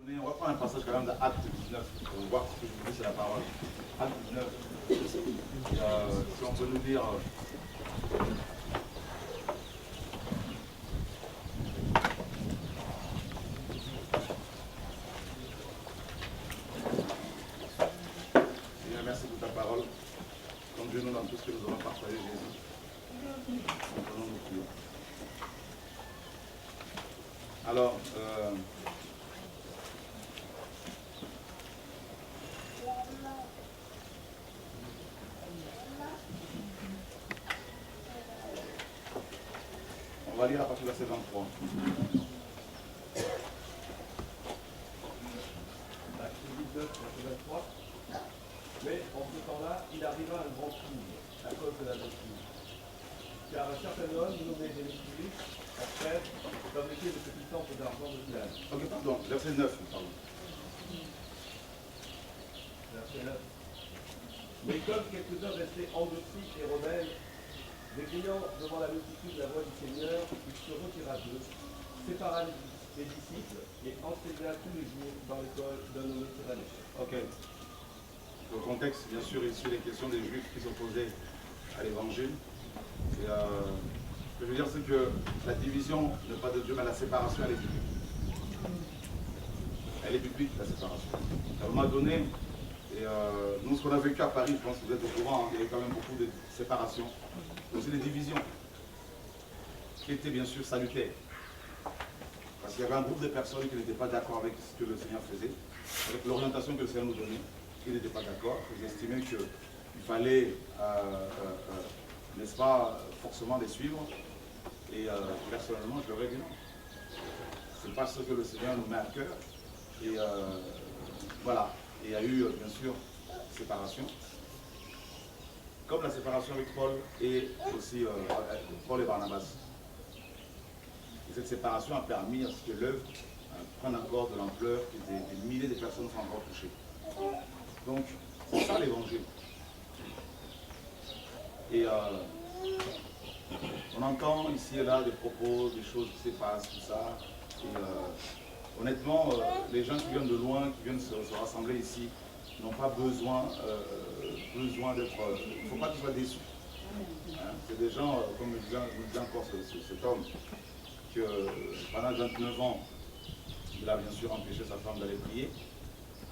On va prendre un passage quand même d'Acte 19. On va voir ce que je vous dis, c'est la parole. Acte 19. Si on peut nous dire. Seigneur, merci pour ta parole. Comme Dieu nous donne tout ce que nous avons partagé, Jésus. Nous nous prions. Alors, on va lire à partir du verset 23. Acte 19, verset 23. Mais en ce temps-là, il arriva un grand trouble à cause de la doctrine. Car un certain homme nommé Démétrius, en Crète, fabriquait de petits temples d'argent de plage. Ok, pardon, verset 9, pardon. Verset 9. Mais comme quelques-uns restaient endurcis et rebelles, décriant devant la multitude la voix du Seigneur, il se retira d'eux, sépara les disciples et enseigna tous les jours dans l'école d'un nommé Tyrannus. Ok. Le contexte, bien sûr, ici, les questions des Juifs qui s'opposaient à l'évangile. Et ce que je veux dire, c'est que la division, n'est pas de Dieu, mais la séparation, elle est biblique. Elle est biblique, la séparation. À un moment donné, et nous, ce qu'on a vécu à Paris, je pense que vous êtes au courant, hein, il y avait quand même beaucoup de séparations, mais aussi des divisions, qui étaient bien sûr salutaires. Parce qu'il y avait un groupe de personnes qui n'étaient pas d'accord avec ce que le Seigneur faisait, avec l'orientation que le Seigneur nous donnait, qui n'étaient pas d'accord, ils estimaient qu'il fallait, n'est-ce pas, forcément les suivre. Et personnellement, je leur ai dit non. C'est pas ce que le Seigneur nous met à cœur. Et voilà. Et il y a eu, bien sûr, séparation. Comme la séparation avec Paul et aussi Paul et Barnabas. Et cette séparation a permis à ce que l'œuvre prenne encore de l'ampleur, que des milliers de personnes soient encore touchées. Donc, c'est ça l'évangile. Et on entend ici et là des propos, des choses qui se passent, tout ça. Et honnêtement, les gens qui viennent de loin, qui viennent se rassembler ici, n'ont pas besoin d'être. Il ne faut pas qu'ils soient déçus. Hein, c'est des gens, comme me disait encore cet homme, que pendant 29 ans, il a bien sûr empêché sa femme d'aller prier,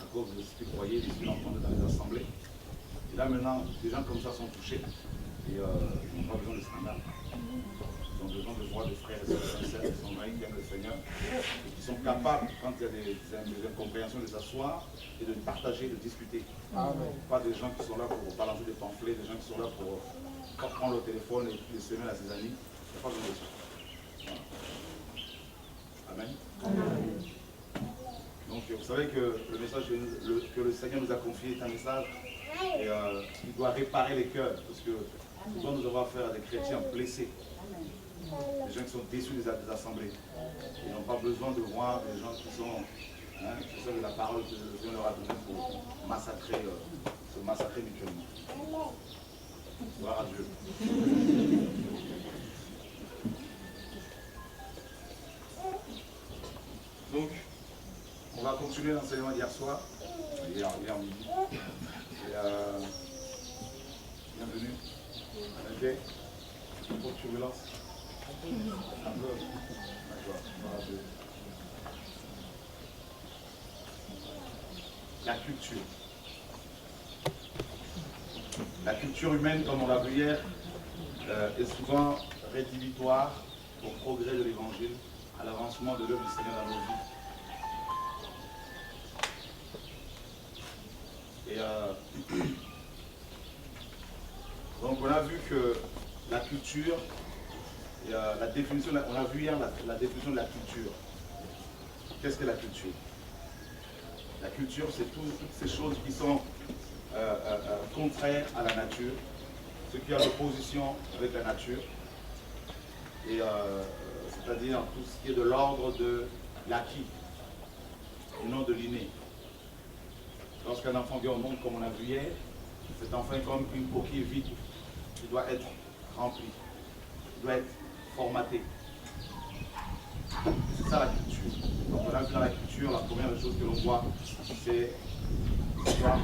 à cause de ce qu'il croyait, de ce qu'il entendait dans les assemblées. Et là maintenant, des gens comme ça sont touchés, et ils n'ont pas besoin de scandale. Ils ont besoin de voir des frères et sœurs sincères qui sont qui aiment le Seigneur, et qui sont capables, quand il y a des incompréhensions, de s'asseoir et de partager, de discuter. Amen. Pas des gens qui sont là pour balancer des pamphlets, des gens qui sont là pour prendre le téléphone et les semer à ses amis. Il n'y a pas besoin de ça. Voilà. Amen. Amen. Donc vous savez que le message que le Seigneur nous a confié est un message qui doit réparer les cœurs, parce que souvent nous avons affaire à des chrétiens blessés, des gens qui sont déçus des assemblées. Ils n'ont pas besoin de voir des gens qui sont de la parole que le Seigneur leur a donnée pour massacrer, se massacrer mutuellement. Gloire à Dieu. Donc, on va continuer l'enseignement d'hier soir, hier midi. Et bienvenue. Ok. Pour turbulence. Un peu. D'accord. Voilà. La culture. La culture humaine, comme on l'a vu hier, est souvent rédhibitoire au progrès de l'Évangile, à l'avancement de l'œuvre du Seigneur dans nos vies. Et donc on a vu que la culture, et, la définition, on a vu hier la définition de la culture. Qu'est-ce que la culture? La culture, c'est toutes ces choses qui sont contraires à la nature, ce qui est en opposition avec la nature, et c'est-à-dire tout ce qui est de l'ordre de l'acquis, et non de l'inné. Lorsqu'un enfant vient au monde, comme on a vu hier, cet enfant est comme une coquille vide qui doit être remplie, qui doit être formatée. C'est ça la culture. Donc on a vu dans la culture, la première chose que l'on voit, c'est quoi?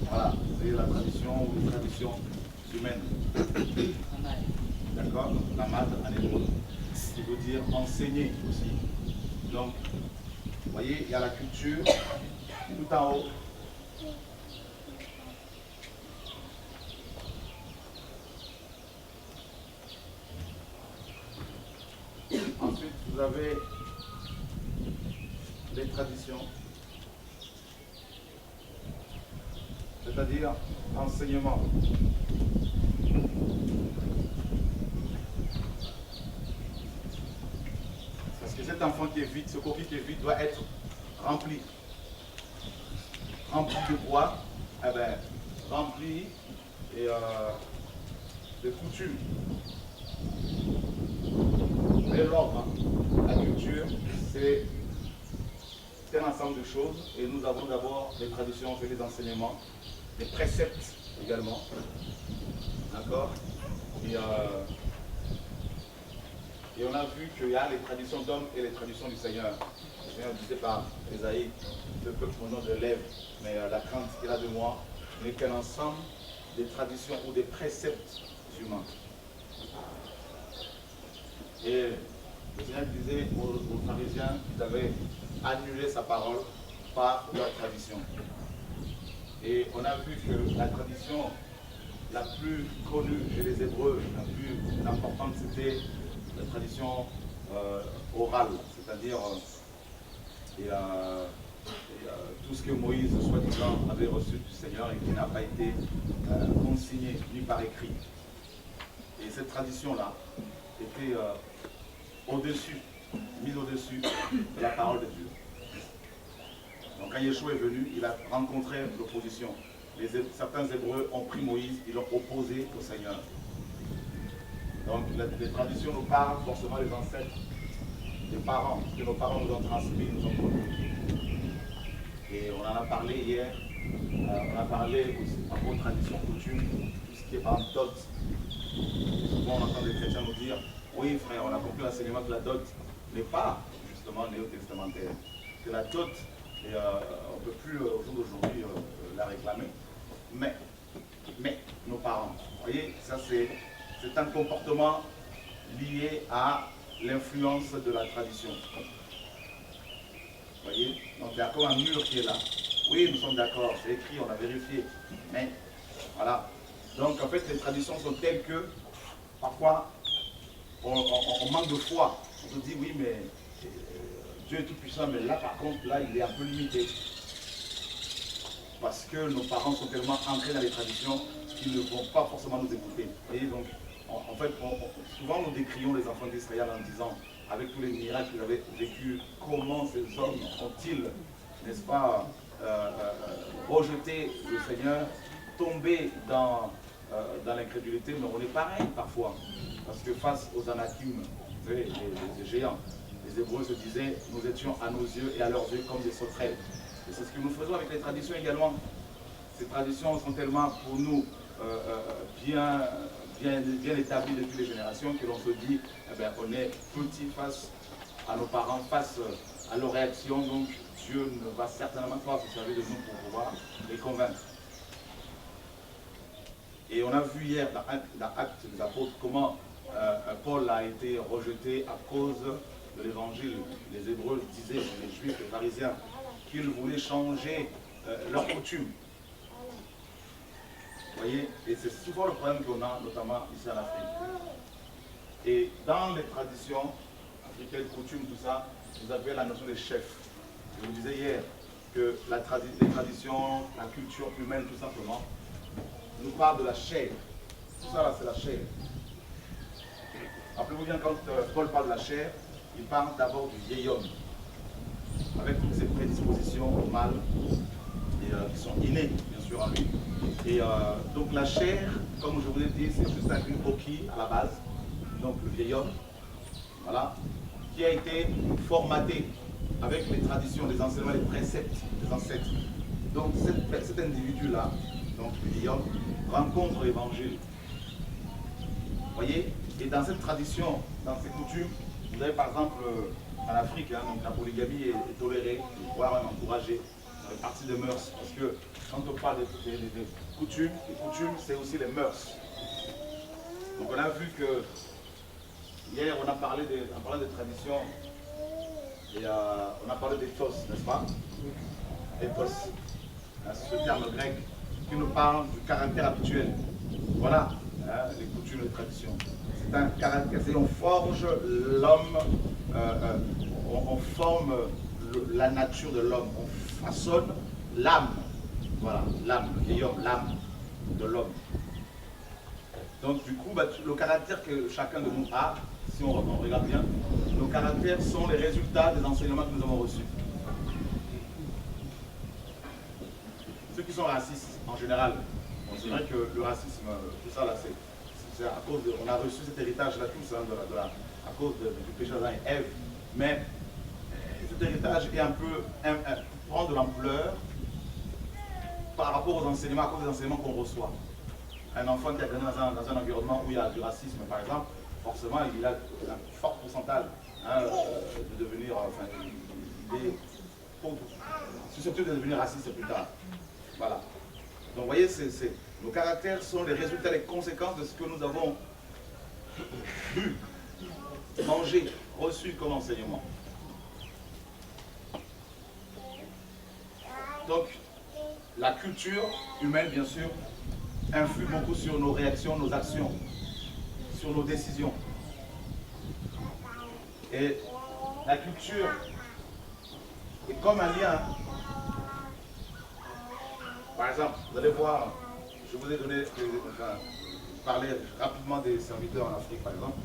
Voilà, c'est la tradition ou les traditions humaines. D'accord? Donc la mad en hébreu, qui veut dire enseigner aussi. Donc, vous voyez, il y a la culture tout en haut. Ensuite, vous avez les traditions, c'est-à-dire enseignement. Parce que cet enfant qui est vide, ce coquille qui est vide doit être rempli. Rempli de quoi? Eh bien, rempli et, de coutumes. Mais l'ordre, la culture, c'est un ensemble de choses. Et nous avons d'abord les traditions, c'est les enseignements, les préceptes également. D'accord? Et on a vu qu'il y a les traditions d'hommes et les traditions du Seigneur. Le Seigneur disait par Ésaïe, le peuple mon nom de lèvres, mais la crainte qu'il a de moi n'est qu'un ensemble des traditions ou des préceptes humains. Et le Seigneur disait aux pharisiens qu'ils avaient annulé sa parole par leur tradition. Et on a vu que la tradition la plus connue chez les Hébreux, la plus importante, c'était la tradition orale, c'est-à-dire tout ce que Moïse, soi-disant, avait reçu du Seigneur et qui n'a pas été consigné ni par écrit. Et cette tradition-là était mise au-dessus de la parole de Dieu. Donc quand Yeshua est venu, il a rencontré l'opposition. Certains Hébreux ont pris Moïse, ils l'ont opposé au Seigneur. Donc les traditions nous parlent forcément des ancêtres, des parents, que nos parents nous ont transmis, nous ont connus. Et on en a parlé hier, on a parlé aussi en vos traditions, coutumes, tout ce qui est par exemple dot. Souvent on entend des chrétiens nous dire, oui frère, on a compris l'enseignement que la dot n'est pas justement néo-testamentaire. Que la dot, et, on ne peut plus au jour d'aujourd'hui la réclamer. Mais nos parents, vous voyez, ça c'est un comportement lié à l'influence de la tradition. Vous voyez? Donc il y a comme un mur qui est là. Oui, nous sommes d'accord, c'est écrit, on a vérifié. Mais voilà. Donc en fait, les traditions sont telles que parfois on manque de foi. On se dit oui, mais Dieu est tout puissant, mais là par contre, là il est un peu limité. Parce que nos parents sont tellement ancrés dans les traditions qu'ils ne vont pas forcément nous écouter. Et donc, en fait, souvent nous décrions les enfants d'Israël en disant, avec tous les miracles qu'ils avaient vécus, comment ces hommes ont-ils, n'est-ce pas, rejeté le Seigneur, tombé dans l'incrédulité, mais on est pareil parfois. Parce que face aux anakim, vous savez, les géants, les Hébreux se disaient, nous étions à nos yeux et à leurs yeux comme des sauterelles. Et c'est ce que nous faisons avec les traditions également. Ces traditions sont tellement pour nous bien établies depuis les générations que l'on se dit, eh bien, on est petit face à nos parents, face à leurs réactions, donc Dieu ne va certainement pas se servir de nous pour pouvoir les convaincre. Et on a vu hier dans Actes des Apôtres comment Paul a été rejeté à cause de l'évangile. Les Hébreux disaient, les Juifs, les pharisiens, qu'ils voulaient changer leurs coutumes. Vous voyez? Et c'est souvent le problème qu'on a, notamment ici en Afrique. Et dans les traditions africaines, coutumes, tout ça, vous avez la notion des chefs. Je vous disais hier que les traditions, la culture humaine, tout simplement, nous parle de la chair. Tout ça là, c'est la chair. Rappelez-vous bien, quand Paul parle de la chair, il parle d'abord du vieil homme, avec toutes ses prédispositions au mal, et, qui sont innées, bien sûr, en lui. Et donc la chair, comme je vous l'ai dit, c'est juste une coquille à la base, donc le vieil homme, voilà, qui a été formaté avec les traditions, les enseignements, les préceptes des ancêtres. Donc cet individu-là, donc le vieil homme, rencontre l'évangile. Vous voyez? Et dans cette tradition, dans ces coutumes, vous avez par exemple en Afrique, hein, donc la polygamie est tolérée, voire même encouragée, dans les parties de mœurs. Parce que quand on parle des coutumes, les coutumes c'est aussi les mœurs. Donc on a vu que hier on a parlé en parlant des traditions, et on a parlé d'éthos, n'est-ce pas? Éthos, c'est ce terme grec qui nous parle du caractère habituel. Voilà, hein, les coutumes et les traditions. C'est un caractère, on forge l'homme, on forme la nature de l'homme, on façonne l'âme. Voilà, l'âme, le vieil homme, l'âme de l'homme. Donc du coup, le caractère que chacun de nous a, si on regarde bien, nos caractères sont les résultats des enseignements que nous avons reçus. Ceux qui sont racistes, en général, bon, c'est vrai que le racisme, tout ça là, c'est à cause de, on a reçu cet héritage là tous, hein, à cause du péché d'Adam et Ève, mais cet héritage est un peu, prend de l'ampleur par rapport aux enseignements, à cause des enseignements qu'on reçoit. Un enfant qui a grandi dans un environnement où il y a du racisme, par exemple, forcément, il a un fort pourcentage hein, de devenir, enfin, il est susceptible de devenir raciste plus tard. Voilà. Donc, vous voyez, nos caractères sont les résultats, les conséquences de ce que nous avons bu, mangé, reçu comme enseignement. Donc, la culture humaine, bien sûr, influe beaucoup sur nos réactions, nos actions, sur nos décisions. Et la culture est comme un lien. Par exemple, vous allez voir, je vous ai donné, parlé rapidement des serviteurs en Afrique, par exemple.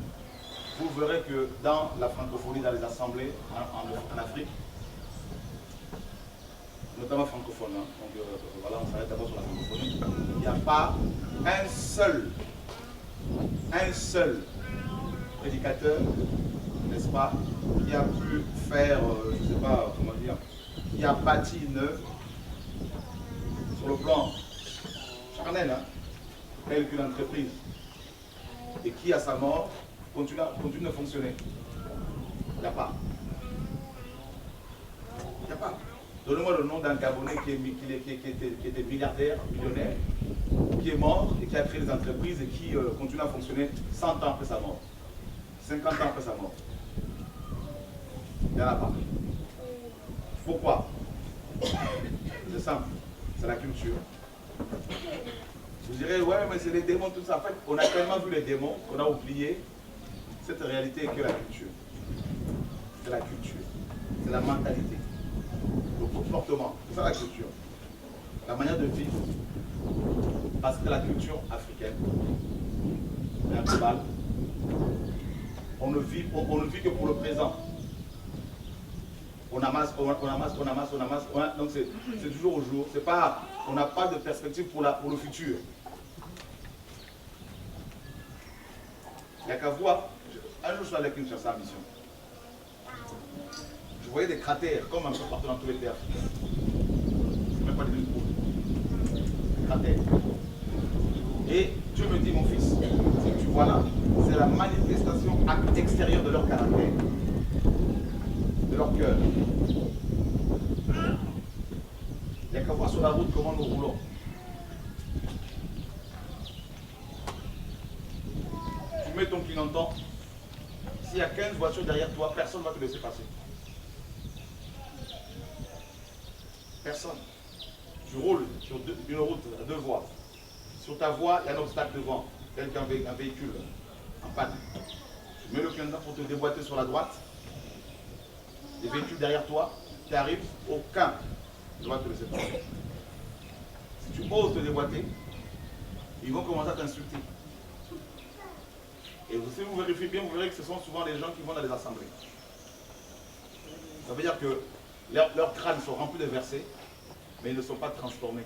Vous verrez que dans la francophonie, dans les assemblées en Afrique, notamment francophone, hein. Donc voilà, on s'arrête d'abord sur la francophonie, il n'y a pas un seul prédicateur, n'est-ce pas, qui a pu faire, je ne sais pas comment dire, qui a bâti une œuvre sur le plan charnel, hein, tel qu'une entreprise, et qui à sa mort continue de fonctionner. Il n'y a pas. Il n'y a pas. Donnez-moi le nom d'un Gabonais qui était milliardaire, millionnaire, qui est mort et qui a créé des entreprises et qui continue à fonctionner 100 ans après sa mort, 50 ans après sa mort. Il n'y en a pas. Pourquoi? C'est simple, c'est la culture. Vous direz, ouais, mais c'est les démons, tout ça. En fait, on a tellement vu les démons qu'on a oublié cette réalité que la culture. C'est la culture, c'est la mentalité. Le comportement, c'est ça la culture. La manière de vivre. Parce que la culture africaine, est un global, on ne vit que pour le présent. On amasse, donc c'est toujours au jour. C'est pas, on n'a pas de perspective pour le futur. Il n'y a qu'à voir. Un jour, je suis allé avec une chasse à mission. Je voyais des cratères, comme un peu partout dans tous les pays africains. C'est même pas des villes pauvres. Des cratères. Et Dieu me dit, mon fils, ce que tu vois là, c'est la manifestation extérieure de leur caractère, de leur cœur. Il n'y a qu'à voir sur la route comment nous roulons. Tu mets ton clignotant, s'il y a 15 voitures derrière toi, personne ne va te laisser passer. Personne. Tu roules sur une route à 2 voies. Sur ta voie, il y a un obstacle devant, tel qu'un véhicule en panne. Tu mets le clignotant pour te déboîter sur la droite. Les véhicules derrière toi, tu arrives, aucun ne va te laisser passer. Si tu oses te déboîter, ils vont commencer à t'insulter. Et si vous vérifiez bien, vous verrez que ce sont souvent les gens qui vont dans les assemblées. Ça veut dire que leurs crânes sont remplis de versets, mais ils ne sont pas transformés.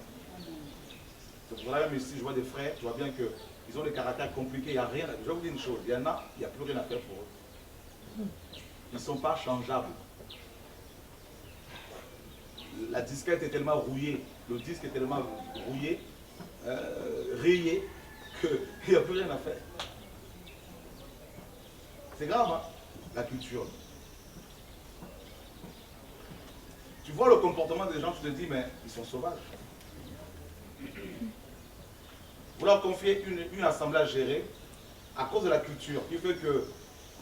C'est pour cela même ici, je vois des frères, je vois bien qu'ils ont des caractères compliqués, il n'y a rien. Je vais vous dire une chose, il y en a, il n'y a plus rien à faire pour eux. Ils ne sont pas changeables. La disquette est tellement rouillée, le disque est tellement rouillé, rayé, qu'il n'y a plus rien à faire. C'est grave, hein, la culture. Tu vois le comportement des gens, tu te dis, mais ils sont sauvages. Vous leur confiez une assemblée à gérer à cause de la culture, qui fait que,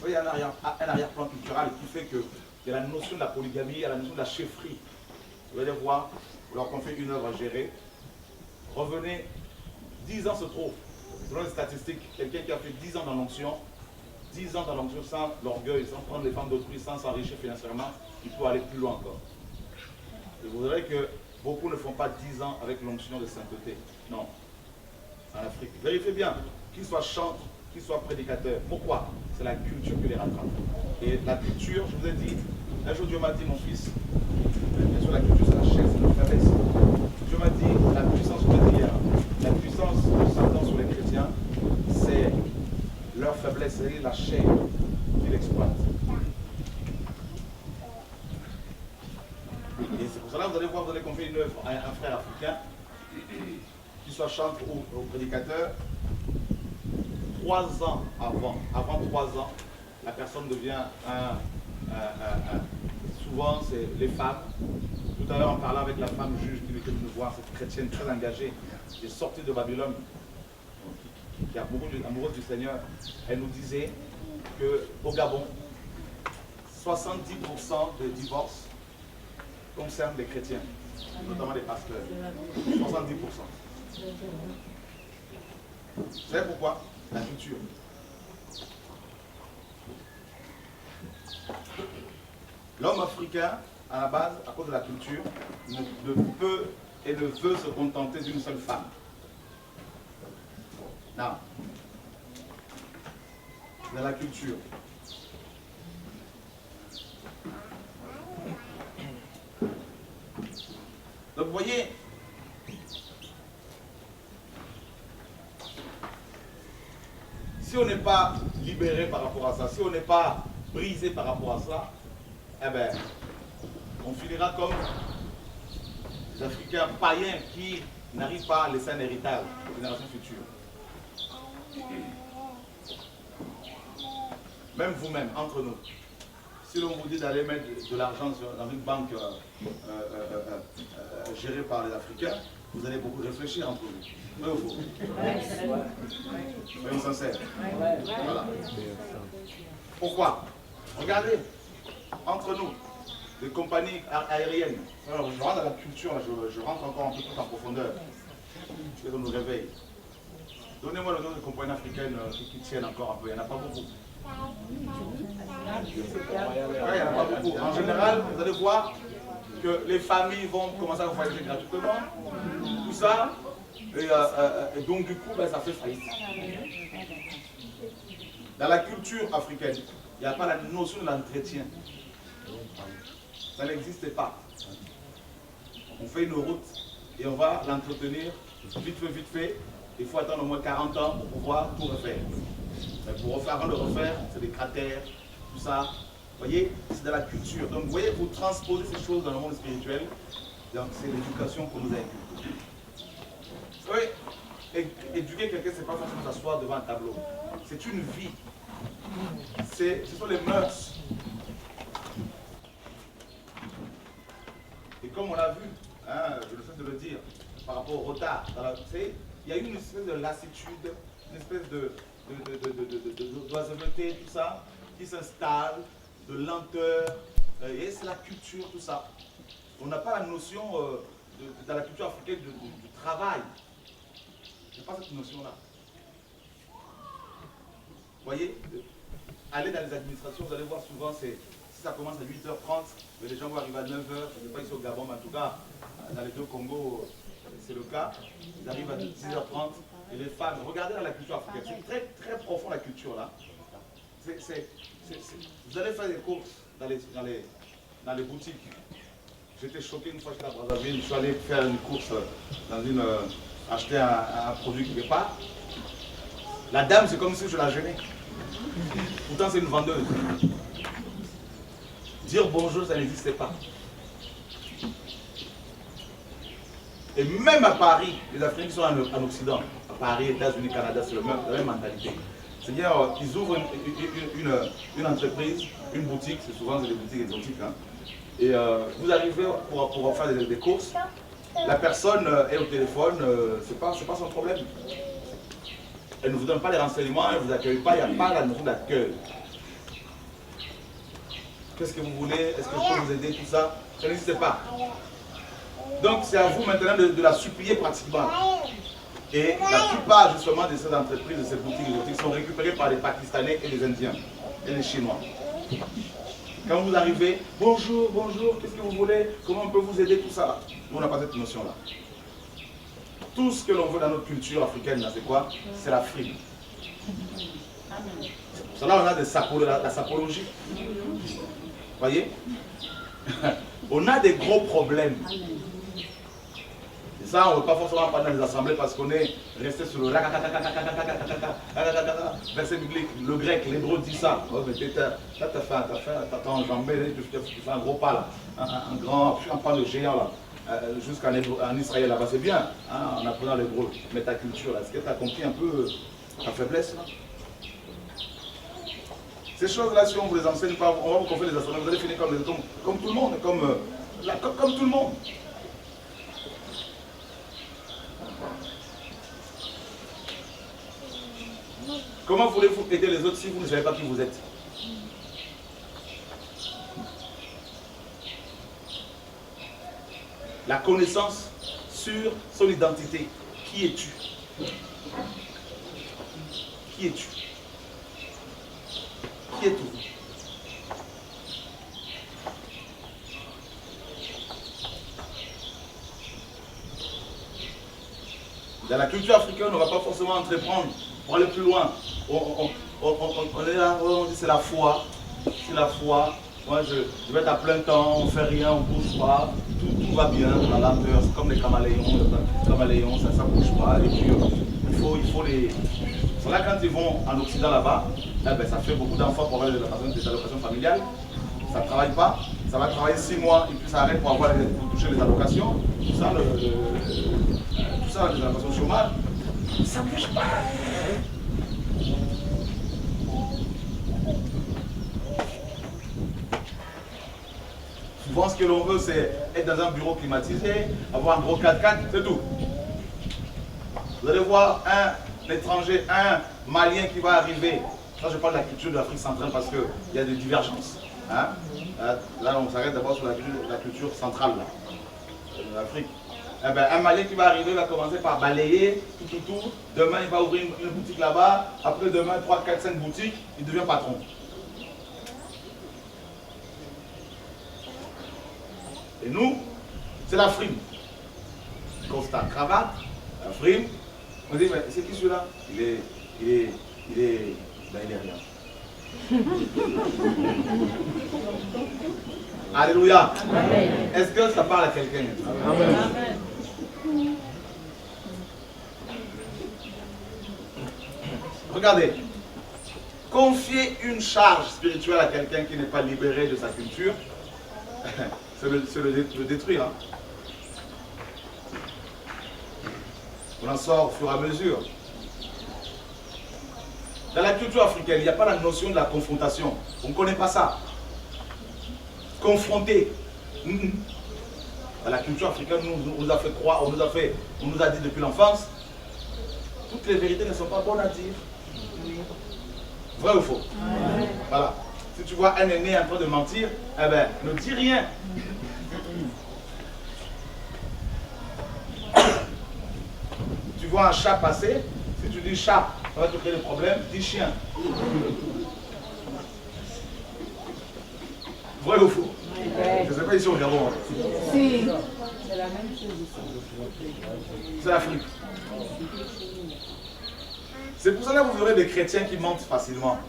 il y a un arrière-plan culturel qui fait que il y a la notion de la polygamie, il y a la notion de la chefferie. Vous allez voir, vous leur confiez une œuvre à gérer. Revenez, 10 ans se trouve. Selon les statistiques, quelqu'un qui a fait 10 ans dans l'onction, 10 ans dans l'onction sans l'orgueil, sans prendre les femmes d'autrui, sans s'enrichir financièrement, il peut aller plus loin encore. Et vous verrez que beaucoup ne font pas 10 ans avec l'onction de sainteté. Non. En Afrique. Vérifiez bien, qu'ils soient chantres, qu'ils soient prédicateurs. Pourquoi? C'est la culture qui les rattrape. Et la culture, je vous ai dit, un jour Dieu m'a dit, mon fils, bien sûr la culture c'est la chair, c'est notre faiblesse. Dieu m'a dit, la puissance, je vous l'ai dit hier, la puissance de Satan sur les chrétiens, c'est leur faiblesse, c'est la chair qu'il exploite. Et c'est pour cela que vous allez voir, vous allez confier une œuvre à un frère africain, qu'il soit chantre ou prédicateur, 3 ans avant 3 ans, la personne devient souvent c'est les femmes. Tout à l'heure en parlant avec la femme juge qui était venue voir, cette chrétienne très engagée, qui est sortie de Babylone, qui est amoureuse du Seigneur, elle nous disait qu'au Gabon, 70% des divorces concernent les chrétiens, notamment les pasteurs. 70%. Vous savez pourquoi? La culture. L'homme africain, à la base, à cause de la culture, ne peut et ne veut se contenter d'une seule femme. Non. C'est la culture. Donc vous voyez, si on n'est pas libéré par rapport à ça, si on n'est pas brisé par rapport à ça, eh bien, on finira comme les Africains païens qui n'arrivent pas à laisser un héritage aux générations futures. Même vous-même, entre nous, si l'on vous dit d'aller mettre de l'argent dans une banque gérée par les Africains, vous allez beaucoup réfléchir entre vous. Vrai ou faux? Soyons sincères. Voilà. Pourquoi? Regardez, entre nous, les compagnies aériennes, alors, je rentre dans la culture, je rentre encore un peu plus en profondeur, et on nous réveille. Donnez-moi le nom de compagnies africaines qui tiennent encore un peu, il n'y en a pas beaucoup. Ouais, il n'y en a pas beaucoup. En général, vous allez voir que les familles vont commencer à voyager gratuitement, tout ça, et donc du coup, ben, ça fait faillite. Dans la culture africaine, il n'y a pas la notion de l'entretien. Ça n'existe pas. On fait une route et on va l'entretenir vite fait. Il faut attendre au moins 40 ans pour pouvoir tout refaire. Mais pour refaire, avant de refaire, c'est des cratères, tout ça. Vous voyez, c'est de la culture. Donc vous voyez, vous transposez ces choses dans le monde spirituel. Donc c'est l'éducation qu'on nous a inculquée. Oui, éduquer quelqu'un, c'est pas forcément s'asseoir devant un tableau. C'est une vie. Ce sont les mœurs. Et comme on l'a vu, hein, je le fais de le dire, par rapport au retard, il y a eu une espèce de lassitude, une espèce d'oisiveté, tout ça, qui s'installe, de lenteur, et c'est la culture, tout ça. On n'a pas la notion, dans la culture africaine, du travail. Il n'y a pas cette notion-là. Vous voyez, allez dans les administrations, vous allez voir souvent, si ça commence à 8h30, mais les gens vont arriver à 9h, je ne sais pas ici au Gabon, mais en tout cas, dans les deux Congos, c'est le cas. Ils arrivent à 6h30, et les femmes, regardez dans la culture africaine, c'est très très profond la culture là. Vous allez faire des courses dans les boutiques. J'étais choqué une fois, j'étais à Brazzaville, je suis allé faire une course acheter un produit quelque part. La dame, c'est comme si je la gênais. Pourtant, c'est une vendeuse. Dire bonjour, ça n'existait pas. Et même à Paris, les Africains qui sont en Occident, à Paris, États-Unis, Canada, c'est la même mentalité. Seigneur, ils ouvrent une entreprise, une boutique, c'est souvent des boutiques exotiques. Hein. Et vous arrivez pour faire des courses, la personne est au téléphone, c'est pas son problème. Elle ne vous donne pas les renseignements, elle ne vous accueille pas, il n'y a pas la notion d'accueil. Qu'est-ce que vous voulez? Est-ce que je peux vous aider? Tout ça, ça n'existe pas. Donc c'est à vous maintenant de la supplier pratiquement. Et la plupart justement de ces entreprises, de ces boutiques exotiques sont récupérées par les Pakistanais et les Indiens et les Chinois. Quand vous arrivez, bonjour, bonjour, qu'est-ce que vous voulez? Comment on peut vous aider? Tout ça. Nous, on n'a pas cette notion-là. Tout ce que l'on veut dans notre culture africaine, c'est quoi? C'est la frime. C'est pour cela on a la sapologie. Voyez? On a des gros problèmes. Et ça, on ne veut pas forcément parler dans les assemblées parce qu'on est resté sur le verset biblique. Le grec, l'hébreu dit ça. Oh, mais t'as enjambé, tu fais un gros pas là. Un pas de géant là. Jusqu'en Israël là-bas, c'est bien, hein, en apprenant l'hébreu. Mais ta culture là, est-ce que tu as compris un peu ta faiblesse là? Ces choses-là, si on ne vous les enseigne pas, on va vous confier les assemblées, vous allez finir comme tout le monde, comme tout le monde. Comment voulez-vous aider les autres si vous ne savez pas qui vous êtes? La connaissance sur son identité. Qui es-tu? Qui es-tu? Qui es-tu? Dans la culture africaine, on ne va pas forcément entreprendre pour aller plus loin. On est là, on dit c'est la foi. C'est la foi. Moi, je vais être à plein temps, on ne fait rien, on ne bouge pas. Tout va bien, la lenteur, c'est comme les caméléons. Les caméléons, ça ne bouge pas. Et puis, il faut les... C'est là quand ils vont en Occident là-bas, eh ben, ça fait beaucoup d'enfants pour avoir des allocations familiales. Ça ne travaille pas. Ça va travailler 6 mois et puis ça arrête pour toucher les allocations. Tout ça, les allocations chômage. Ça ne bouge pas. Souvent, ce que l'on veut, c'est être dans un bureau climatisé, avoir un gros 4x4, c'est tout. Vous allez voir un étranger, un Malien qui va arriver. Là, je parle de la culture de l'Afrique centrale parce qu'il y a des divergences. Hein? Là, on s'arrête d'abord sur la culture centrale de l'Afrique. Eh ben, un Malien qui va arriver va commencer par balayer tout. Demain, il va ouvrir une boutique là-bas. Après, demain, 3, 4, 5 boutiques, il devient patron. Et nous, c'est la frime. Constat, cravate, la frime. On dit, mais c'est qui celui-là? Il est rien. Alléluia. Est-ce que ça parle à quelqu'un? Amen. Regardez. Confier une charge spirituelle à quelqu'un qui n'est pas libéré de sa culture, c'est le détruire. Hein. On en sort au fur et à mesure. Dans la culture africaine, il n'y a pas la notion de la confrontation. On ne connaît pas ça. Confronter. Dans la culture africaine, on nous a fait croire, on nous a dit depuis l'enfance, toutes les vérités ne sont pas bonnes à dire. Vrai ou faux? Voilà. Si tu vois un aîné en train de mentir, eh ben, ne dis rien. Tu vois un chat passer, si tu dis chat, ça va te créer des problèmes, dis chien. Vrai ou faux? Je ne sais pas ici au Gabon. Si. C'est la même chose ici. C'est l'Afrique. C'est pour cela que vous aurez des chrétiens qui mentent facilement.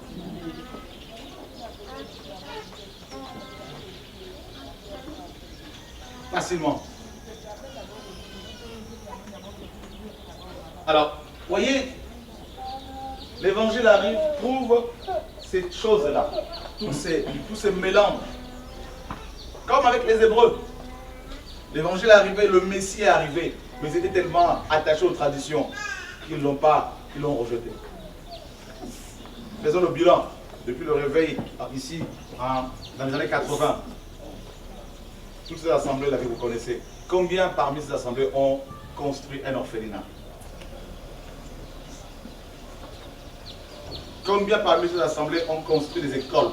Facilement. Alors, voyez, l'évangile arrive, trouve ces choses-là, tous ces mélanges. Comme avec les Hébreux. L'évangile est arrivé, le Messie est arrivé, mais ils étaient tellement attachés aux traditions qu'ils l'ont rejeté. Faisons le bilan depuis le réveil ici dans les années 80. Toutes ces assemblées là que vous connaissez, combien parmi ces assemblées ont construit un orphelinat? Combien parmi ces assemblées ont construit des écoles?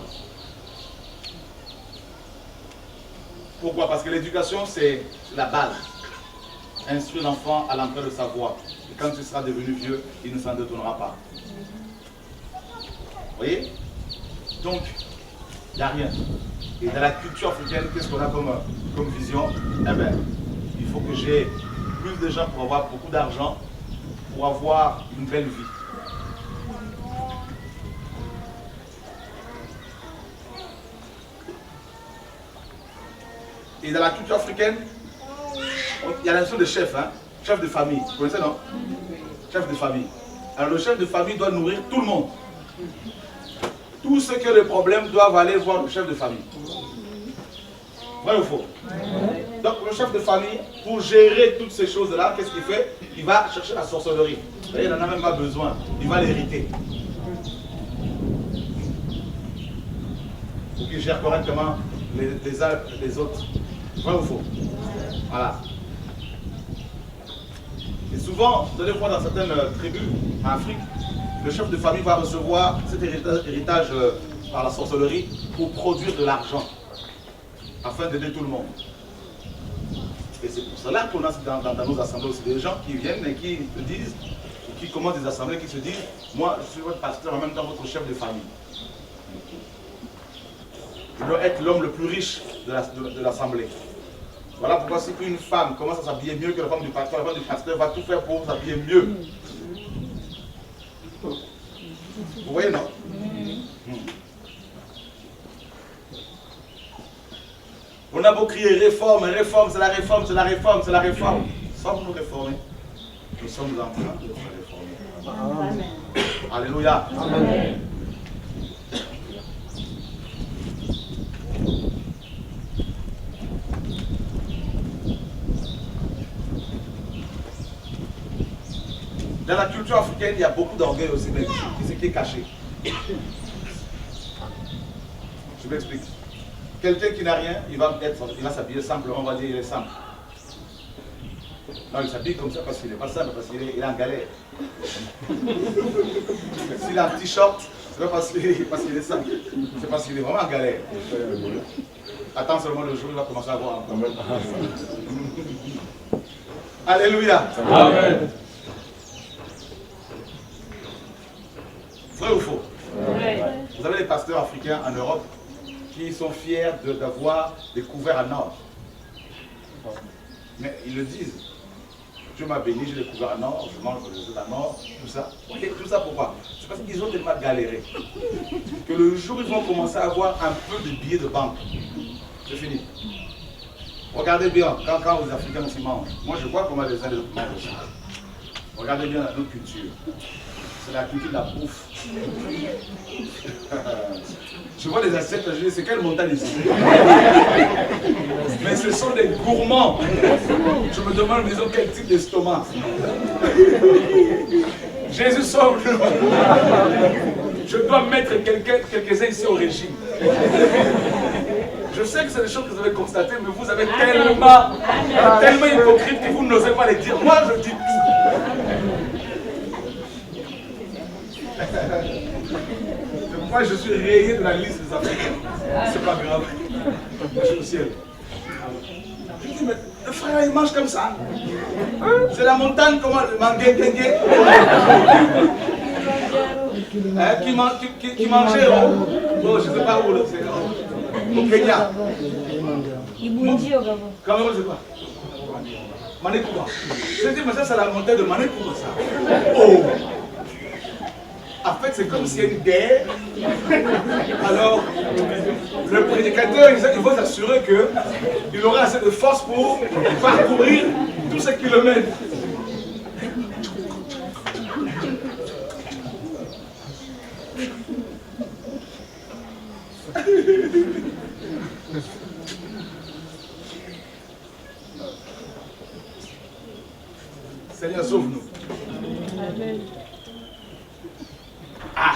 Pourquoi? Parce que l'éducation, c'est la base. Instruire l'enfant à l'entrée de sa voie. Et quand tu seras devenu vieux, il ne s'en détournera pas. Vous voyez? Donc, il n'y a rien. Et dans la culture africaine, qu'est-ce qu'on a comme vision? Eh bien, il faut que j'ai plus de gens pour avoir beaucoup d'argent, pour avoir une belle vie. Et dans la culture africaine, il y a la notion de chef, hein? Chef de famille. Vous connaissez, non? Chef de famille. Alors le chef de famille doit nourrir tout le monde. Tous ceux qui ont des problèmes doivent aller voir le chef de famille. Vrai ou faux? Donc le chef de famille, pour gérer toutes ces choses-là, qu'est-ce qu'il fait? Il va chercher la sorcellerie. Il n'en a même pas besoin. Il va l'hériter. Pour qu'il gère correctement les uns les autres. Vrai ou faux? Voilà. Et souvent, vous allez voir dans certaines tribus en Afrique, le chef de famille va recevoir cet héritage par la sorcellerie pour produire de l'argent, afin d'aider tout le monde. Et c'est pour cela qu'on a dans nos assemblées aussi des gens qui viennent et qui te disent, ou qui commandent des assemblées, qui se disent, moi je suis votre pasteur, en même temps votre chef de famille. Je dois être l'homme le plus riche de l'assemblée. Voilà pourquoi si une femme commence à s'habiller mieux que la femme du pasteur va tout faire pour s'habiller mieux. Vous voyez, non? On a beau crier réforme, réforme, c'est la réforme, c'est la réforme, c'est la réforme. Sommes-nous réformés? Nous sommes en train de nous réformer. Amen. Alléluia. Amen. Dans la culture africaine, il y a beaucoup d'orgueil aussi, mais ce qui est caché. Je m'explique. Quelqu'un qui n'a rien, il va s'habiller simplement, on va dire il est simple. Non, il s'habille comme ça parce qu'il n'est pas simple, parce qu'il est en galère. S'il a un t-shirt, c'est pas parce qu'il est simple, c'est parce qu'il est vraiment en galère. Attends seulement le jour où il va commencer à voir encore. Alléluia. Amen. Vrai ou faux? Oui. Vous avez des pasteurs africains en Europe qui sont fiers d'avoir des couverts en or. Mais ils le disent. Dieu m'a béni, j'ai des couverts en or, je mange des œufs en or, tout ça. Et tout ça pourquoi? C'est parce qu'ils ont tellement galéré que le jour où ils vont commencer à avoir un peu de billets de banque, c'est fini. Regardez bien, quand les Africains aussi mangent, moi je vois comment les uns et les autres mangent aussi. Regardez bien notre culture. C'est la culture de la bouffe. Je vois les assiettes, je dis, c'est quelle montagne ici? Mais ce sont des gourmands. Je me demande, ils ont quel type d'estomac? Jésus sauve-le. Je dois mettre quelques-uns ici au régime. Je sais que c'est des choses que vous avez constatées, mais vous avez tellement hypocrite que vous n'osez pas les dire. Moi, je dis tout. Moi, je suis rayé de la liste des Africains. C'est pas grave. Je suis au ciel. Je dis, mais le frère, il mange comme ça. C'est la montagne, comment? Le mangué. Qui mangeait je ne sais pas où, c'est au Kenya. Quand même, je sais pas. Manekouba. Je dis, mais ça, c'est la montagne de Manekouba, ça. Oh! En fait, c'est comme s'il y a une guerre. Alors, le prédicateur, il faut s'assurer qu'il aura assez de force pour parcourir tous ces kilomètres. Seigneur, sauve-nous. Amen. Ah!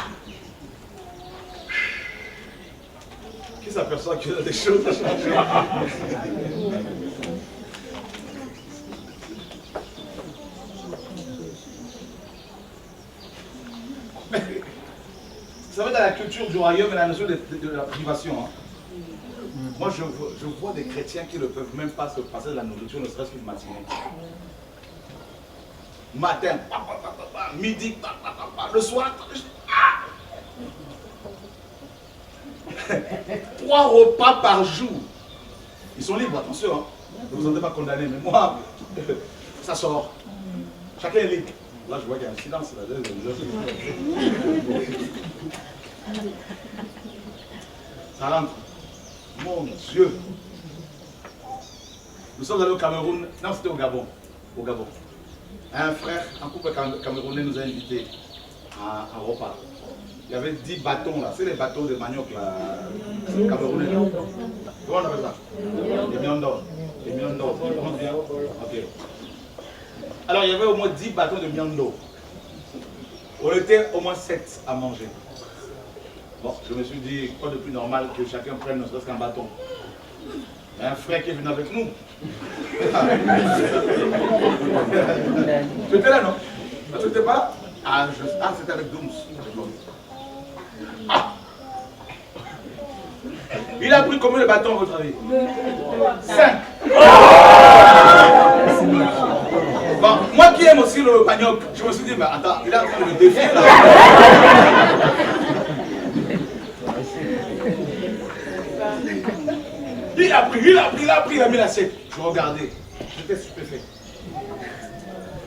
qui s'aperçoit qu'il y a des choses à changer. Vous savez, dans la culture du royaume, il y a la notion de la privation. Hein. Moi, je vois des chrétiens qui ne peuvent même pas se passer de la nourriture, ne serait-ce qu'une matinée. Matin, midi, le soir, 3 repas par jour. Ils sont libres, attention. Hein. Ne vous sentez pas condamné, mais moi, ça sort. Chacun est libre. Là, je vois qu'il y a un silence. Là. Ça rentre. Mon Dieu. Nous sommes allés au Cameroun. Non, c'était au Gabon. Au Gabon. Un frère, un couple camerounais nous a invités à un repas. Il y avait 10 bâtons là. C'est les bâtons de manioc là. Camerounais. Comment on appelle ça? Des millions d'or. Des millions d'or. Ok. Alors il y avait au moins 10 bâtons de miando. On était au moins 7 à manger. Bon, je me suis dit, quoi de plus normal que chacun prenne ne serait-ce qu'un bâton. Il y a un frère qui est venu avec nous. Tu étais là, non? Tu n'étais pas là? Ah, c'était avec Dooms. Ah. Il a pris combien de bâtons à votre avis? 5. Bon, moi qui aime aussi le manioc, je me suis dit, mais attends, il est en train de me défier là. Il a mis l'assiette. Je regardais, j'étais stupéfait.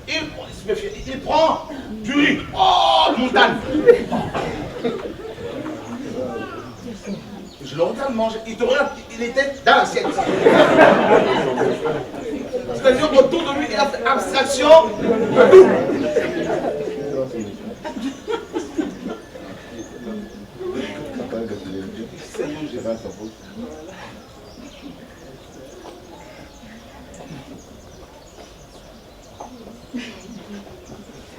Il prend du riz. Oh, montagne. Je le regarde manger. Il te regarde, il était dans l'assiette. C'est-à-dire qu'autour de lui, il a fait abstraction de tout.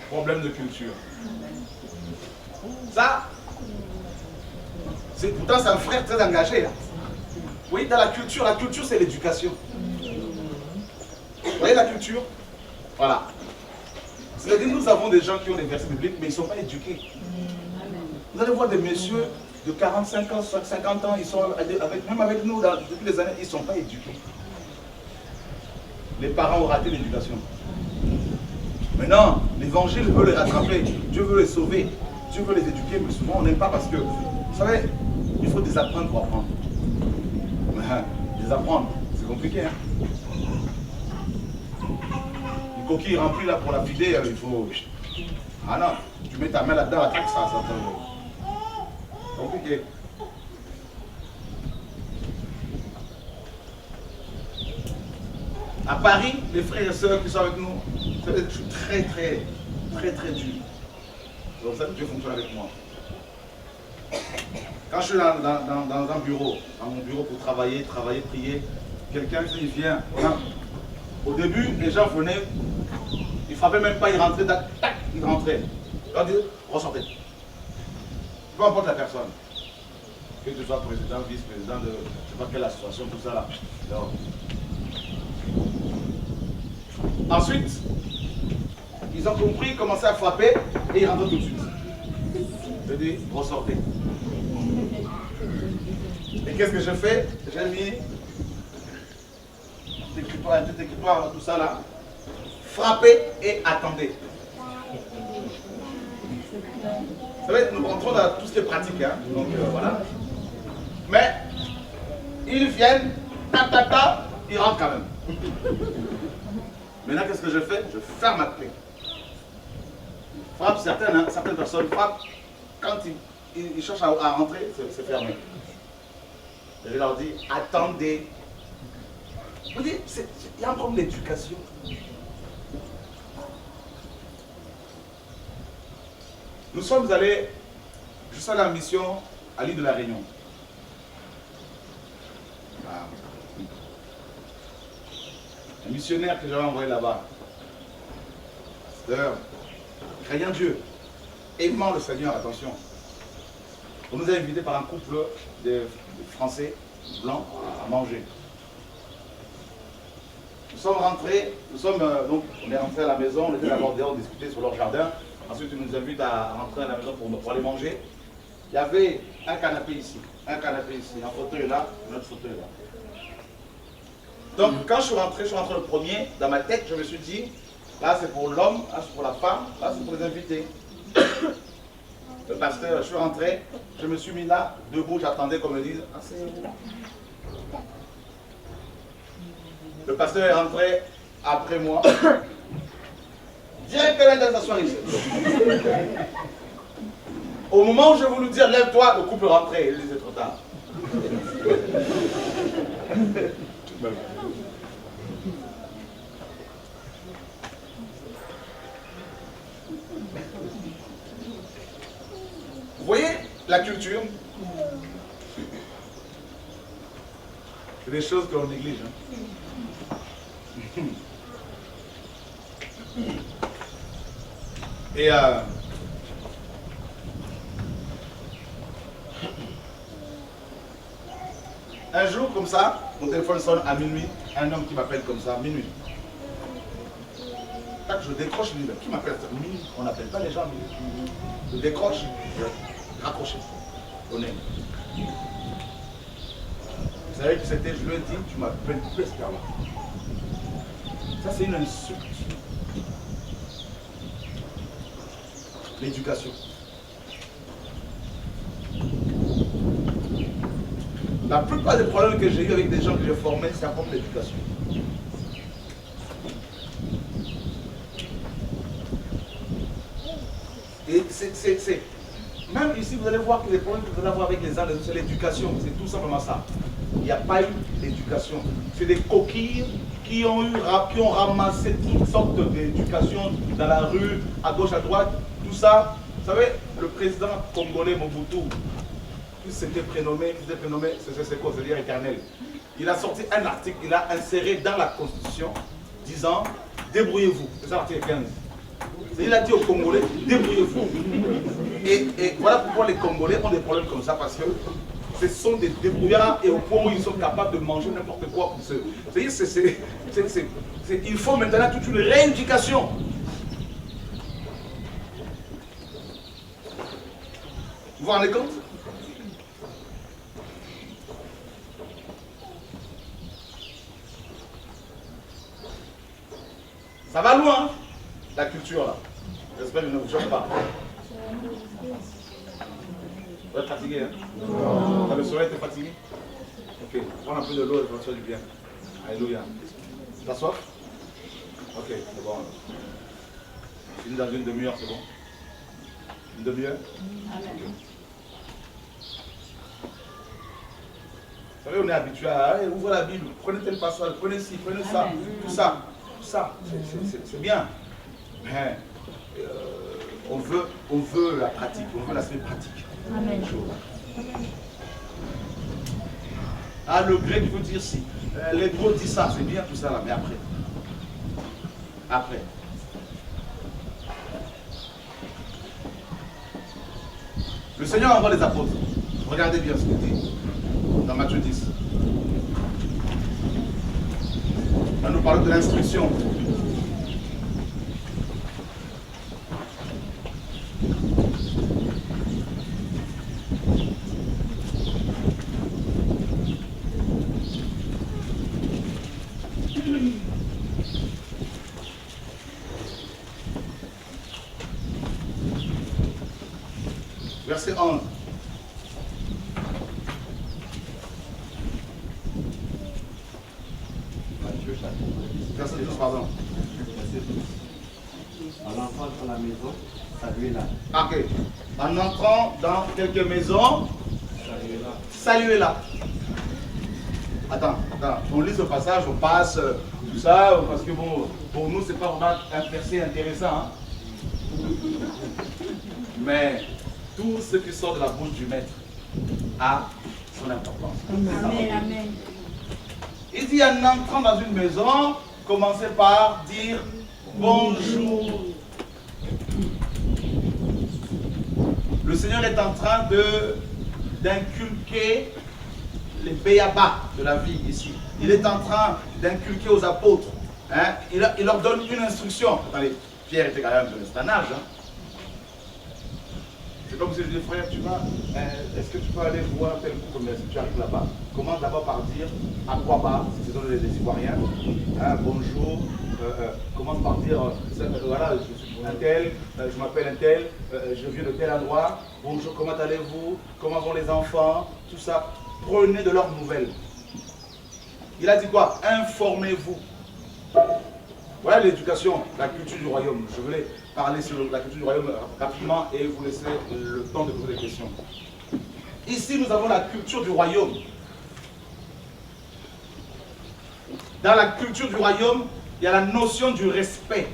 Problème de culture. Ça, pourtant c'est un frère très engagé. Hein. Oui, dans la culture c'est l'éducation. Vous voyez la culture? Voilà. C'est-à-dire nous avons des gens qui ont des versets bibliques, mais ils ne sont pas éduqués. Vous allez voir des messieurs de 45 ans, 50 ans, ils sont même avec nous depuis des années, ils ne sont pas éduqués. Les parents ont raté l'éducation. Maintenant, l'évangile veut les rattraper, Dieu veut les sauver, Dieu veut les éduquer, mais souvent on n'aime pas parce que, vous savez, il faut désapprendre pour apprendre. Désapprendre, c'est compliqué. Hein? Une coquille remplie là pour la vider, il faut... Ah non, tu mets ta main là-dedans, attaque ça, c'est compliqué. À Paris, les frères et sœurs qui sont avec nous, c'est des choses très dures. Donc ça, Dieu fonctionne avec moi. Quand je suis dans un bureau, dans mon bureau pour travailler, prier, quelqu'un qui vient, hein, au début, les gens venaient, ils ne frappaient même pas, ils rentraient, tac, ils rentraient. Ils leur disaient, ressortez. Peu importe la personne. Que tu sois président, vice-président de je ne sais pas quelle association, tout ça là. Alors, ensuite, ils ont compris, ils commençaient à frapper et ils rentraient tout de suite. Je dis, ressortez. Et qu'est-ce que je fais? J'ai mis un petit écritoire, tout ça là. Frappez et attendez. Vous savez, nous rentrons dans tout ce qui est pratique. Hein? Donc voilà. Mais ils viennent, ils rentrent quand même. Maintenant, qu'est-ce que je fais? Je ferme ma clé. Frappe certaines personnes frappent. Quand ils cherchent à rentrer, c'est fermé. Et je leur dis, attendez. Vous dites, il y a un problème d'éducation. Nous sommes allés, je suis allé en mission à l'île de la Réunion. Un missionnaire que j'avais envoyé là-bas. C'est-à-dire, craignant Dieu, aimant le Seigneur, attention. On nous a invités par un couple de Français blancs à manger. Nous sommes rentrés, donc on est rentré à la maison, on était d'abord dehors, on discutait sur leur jardin. Ensuite, ils nous invitent à rentrer à la maison pour aller manger. Il y avait un canapé ici, un fauteuil là, un autre fauteuil là. Donc quand je suis rentré le premier, dans ma tête, je me suis dit, là c'est pour l'homme, là c'est pour la femme, là c'est pour les invités. Le pasteur, je suis rentré, je me suis mis là, debout, j'attendais qu'on me dise, asseyez-vous. Le pasteur est rentré après moi. Direct que l'un s'asseoir ici. Au moment où je voulais dire, lève-toi, le couple est rentré. Il dit, c'est trop tard. Vous voyez la culture? C'est des choses qu'on néglige. Et un jour comme ça, mon téléphone sonne à minuit, un homme qui m'appelle comme ça, minuit. Quand je décroche, je dis, qui m'appelle à minuit? On n'appelle pas les gens à minuit. Je décroche, je raccroche. On est. Vous savez qui c'était? Je lui ai dit, tu m'appelles plus qu'à moi. Ça, c'est une insulte. L'éducation. La plupart des problèmes que j'ai eu avec des gens que j'ai formés, c'est à propos de l'éducation. Et c'est... Même ici, vous allez voir que les problèmes que vous allez avoir avec les uns, c'est l'éducation. C'est tout simplement ça. Il n'y a pas eu d'éducation. C'est des coquilles qui ont ramassé toutes sortes d'éducation dans la rue, à gauche, à droite, tout ça. Vous savez, le président congolais Mobutu, il s'était prénommé, c'est quoi, c'est-à-dire éternel. Il a sorti un article, il a inséré dans la Constitution, disant, débrouillez-vous. C'est ça l'article 15. Il a dit aux Congolais, débrouillez-vous. Et voilà pourquoi les Congolais ont des problèmes comme ça, parce que ce sont des débrouillards et au point où ils sont capables de manger n'importe quoi. Il faut maintenant toute une rééducation. Vous vous rendez compte? Ça va loin, la culture là. J'espère que je ne vous choque pas. Vous êtes fatigué, hein? Non. Le soleil, t'es fatigué? Ok, prends un peu de l'eau et prends-toi du bien. Alléluia. T'as soif? Ok, c'est bon. Fini dans une demi-heure, c'est bon? Une demi-heure? Okay. Vous savez, on est habitué à ouvrir la Bible, prenez tel passage, prenez ci, prenez ça, tout ça. Tout ça, c'est bien. Mais on veut la pratique, on veut l'aspect pratique. Amen. Ah, le grec veut dire si. L'hébreu dit ça, c'est bien tout ça là, mais après. Après. Le Seigneur envoie les apôtres. Regardez bien ce qu'il dit dans Matthieu 10. Là, nous parlons de l'instruction. Verset 11. Verset 12, pardon. En entrant dans la maison, saluez-la. Ok. En entrant dans quelques maisons, saluez-la. Attends. On lit ce passage, on passe tout ça, parce que bon, pour nous, c'est pas vraiment un verset intéressant. Hein? Mais tout ce qui sort de la bouche du maître a son importance. Amen, amen. Il dit en entrant dans une maison, commencez par dire bonjour. Le Seigneur est en train de d'inculquer les béabas de la vie ici. Il est en train d'inculquer aux apôtres. Hein? Il leur donne une instruction. Attendez, Pierre était quand même de un âge. Hein? C'est comme si je disais, frère, est-ce que tu peux aller voir tel coup comme si tu arrives là-bas? Commence d'abord par dire à quoi bas, si ce sont les Ivoiriens. Hein, bonjour. Commence par dire, voilà, je suis un tel, je m'appelle un tel, je viens de tel endroit. Bonjour, comment allez-vous? Comment vont les enfants? Tout ça. Prenez de leurs nouvelles. Il a dit quoi? Informez-vous. Voilà l'éducation, la culture du royaume. Je voulais parler sur la culture du royaume rapidement et vous laisser le temps de poser des questions. Ici, nous avons la culture du royaume. Dans la culture du royaume, il y a la notion du respect.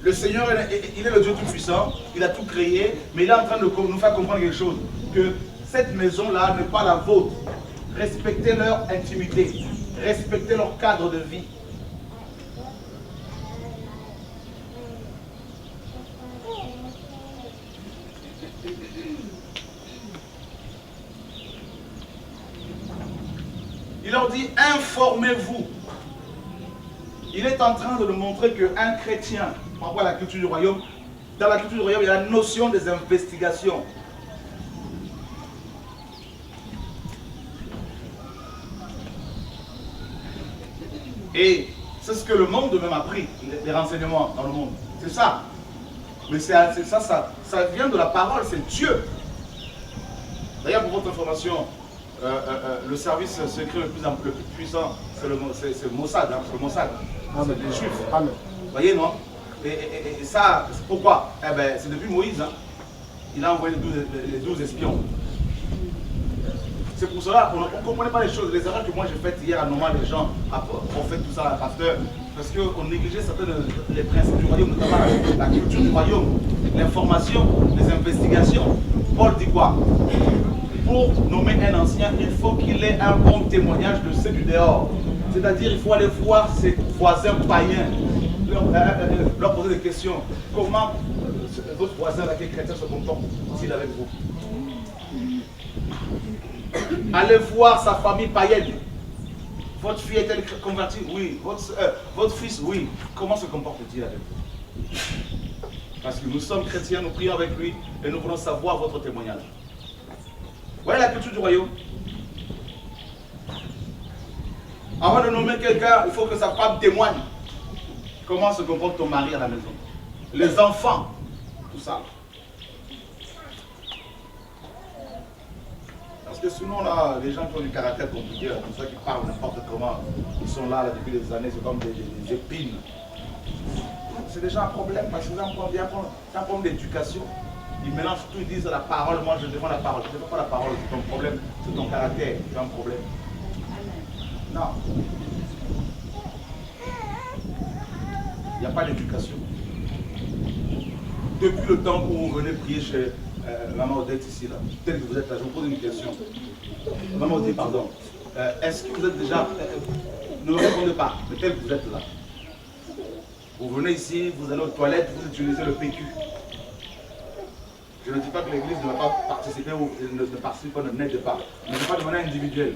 Le Seigneur, il est le Dieu Tout-Puissant, il a tout créé, mais il est en train de nous faire comprendre quelque chose, que cette maison-là n'est pas la vôtre. Respectez leur intimité, respectez leur cadre de vie. Il leur dit, informez-vous. Il est en train de nous montrer qu'un chrétien, par rapport à la culture du royaume, dans la culture du royaume, il y a la notion des investigations. Et c'est ce que le monde même a pris, les renseignements dans le monde. C'est ça. Mais ça vient de la parole, c'est Dieu. D'ailleurs, pour votre information, le service secret le plus puissant, c'est Mossad, hein, c'est le Mossad. C'est les Juifs. Vous voyez, non? Et ça, pourquoi? Eh bien, c'est depuis Moïse. Hein. Il a envoyé les 12 espions. C'est pour cela qu'on ne comprenait pas les choses. Les erreurs que moi j'ai faites hier à Noma, les gens ont fait tout ça à pasteur. Parce qu'on négligeait certains les principes du royaume, notamment la culture du royaume, l'information, les investigations. Paul dit quoi? Pour nommer un ancien, il faut qu'il ait un bon témoignage de ceux du dehors. C'est-à-dire il faut aller voir ses voisins païens, leur poser des questions. Comment votre voisin, laquelle chrétien, se comporte s'il est avec vous? Allez voir sa famille païenne. Votre fille est-elle convertie? Oui. Votre fils? Oui. Comment se comporte-t-il avec vous? Parce que nous sommes chrétiens, nous prions avec lui et nous voulons savoir votre témoignage. Voilà la culture du royaume. Avant de nommer quelqu'un, il faut que sa femme témoigne. Comment se comporte ton mari à la maison? Les enfants, tout ça. Parce que sinon, là, les gens qui ont du caractère compliqué, comme ça, qui parlent n'importe comment, ils sont là, depuis des années, c'est comme des épines. C'est déjà un problème, parce que c'est un problème d'éducation. Ils mélangent tout, ils disent la parole, moi je défends la parole. Je ne défends pas la parole, c'est ton problème, c'est ton caractère, c'est un problème. Non. Il n'y a pas d'éducation. Depuis le temps où vous venez prier chez Maman Odette ici, là, tel que vous êtes là, je vous pose une question. Maman Odette, pardon. Est-ce que vous êtes déjà... ne répondez pas, mais tel que vous êtes là. Vous venez ici, vous allez aux toilettes, vous utilisez le PQ. Je ne dis pas que l'église ne va pas participer ou ne participe pas, n'aide pas. Mais ce n'est pas de manière individuelle.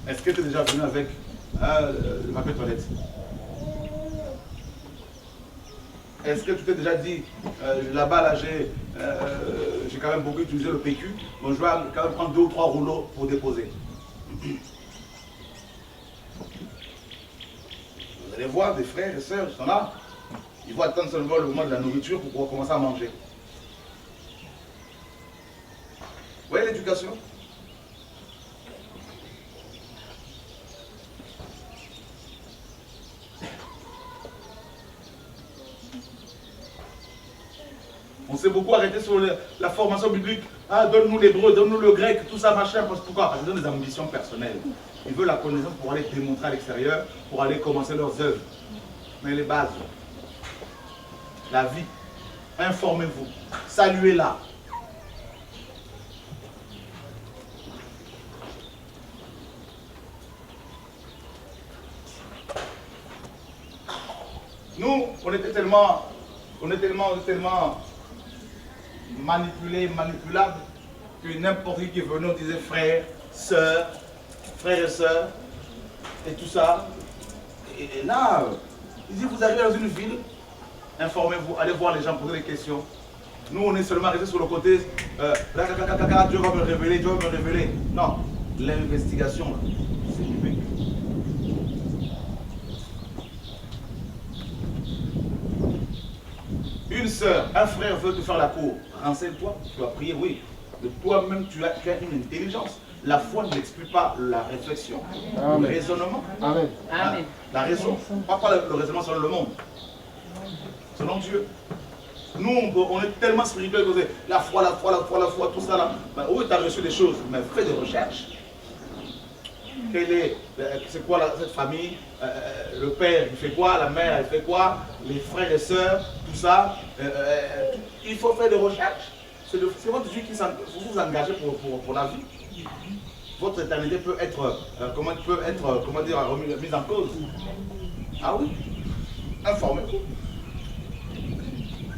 Est-ce que tu es déjà venu avec le papier toilette? Est-ce que tu t'es déjà dit, là-bas, là, j'ai quand même beaucoup utilisé le PQ, donc je vais quand même prendre 2 ou 3 rouleaux pour déposer. Vous allez voir des frères et sœurs, ils sont là. Ils vont attendre seulement le moment de la nourriture pour pouvoir commencer à manger. Vous voyez l'éducation? On s'est beaucoup arrêté sur la formation biblique. Ah, donne-nous l'hébreu, donne-nous le grec, tout ça, machin. Pourquoi? Parce qu'ils ont des ambitions personnelles. Ils veulent la connaissance pour aller démontrer à l'extérieur, pour aller commencer leurs œuvres. Mais les bases, la vie, informez-vous, saluez-la. Nous, on était tellement on est tellement manipulé, manipulable, que n'importe qui est venu, on disait frère et sœurs, et tout ça. Et là, il dit, vous arrivez dans une ville, informez-vous, allez voir les gens, posez des questions. Nous, on est seulement restés sur le côté, Dieu va me révéler, Dieu va me révéler. Non, l'investigation, c'est du mec. Une sœur, un frère veut te faire la cour. Renseigne-toi, tu vas prier, oui. Mais toi-même, tu as une intelligence. La foi ne n'exclut pas la réflexion, le raisonnement. Amen. Amen. La raison, pas le raisonnement selon le monde. Selon Dieu. Nous, on est tellement spirituels que la foi, tout ça là. Ben, oui, tu as reçu des choses, mais fais des recherches. C'est quoi cette famille? Le père, il fait quoi? La mère, elle fait quoi? Les frères et sœurs, tout ça. Il faut faire des recherches. C'est votre Dieu qui vous engagez pour la vie. Votre éternité peut être, mise en cause. Ah oui? Informez-vous.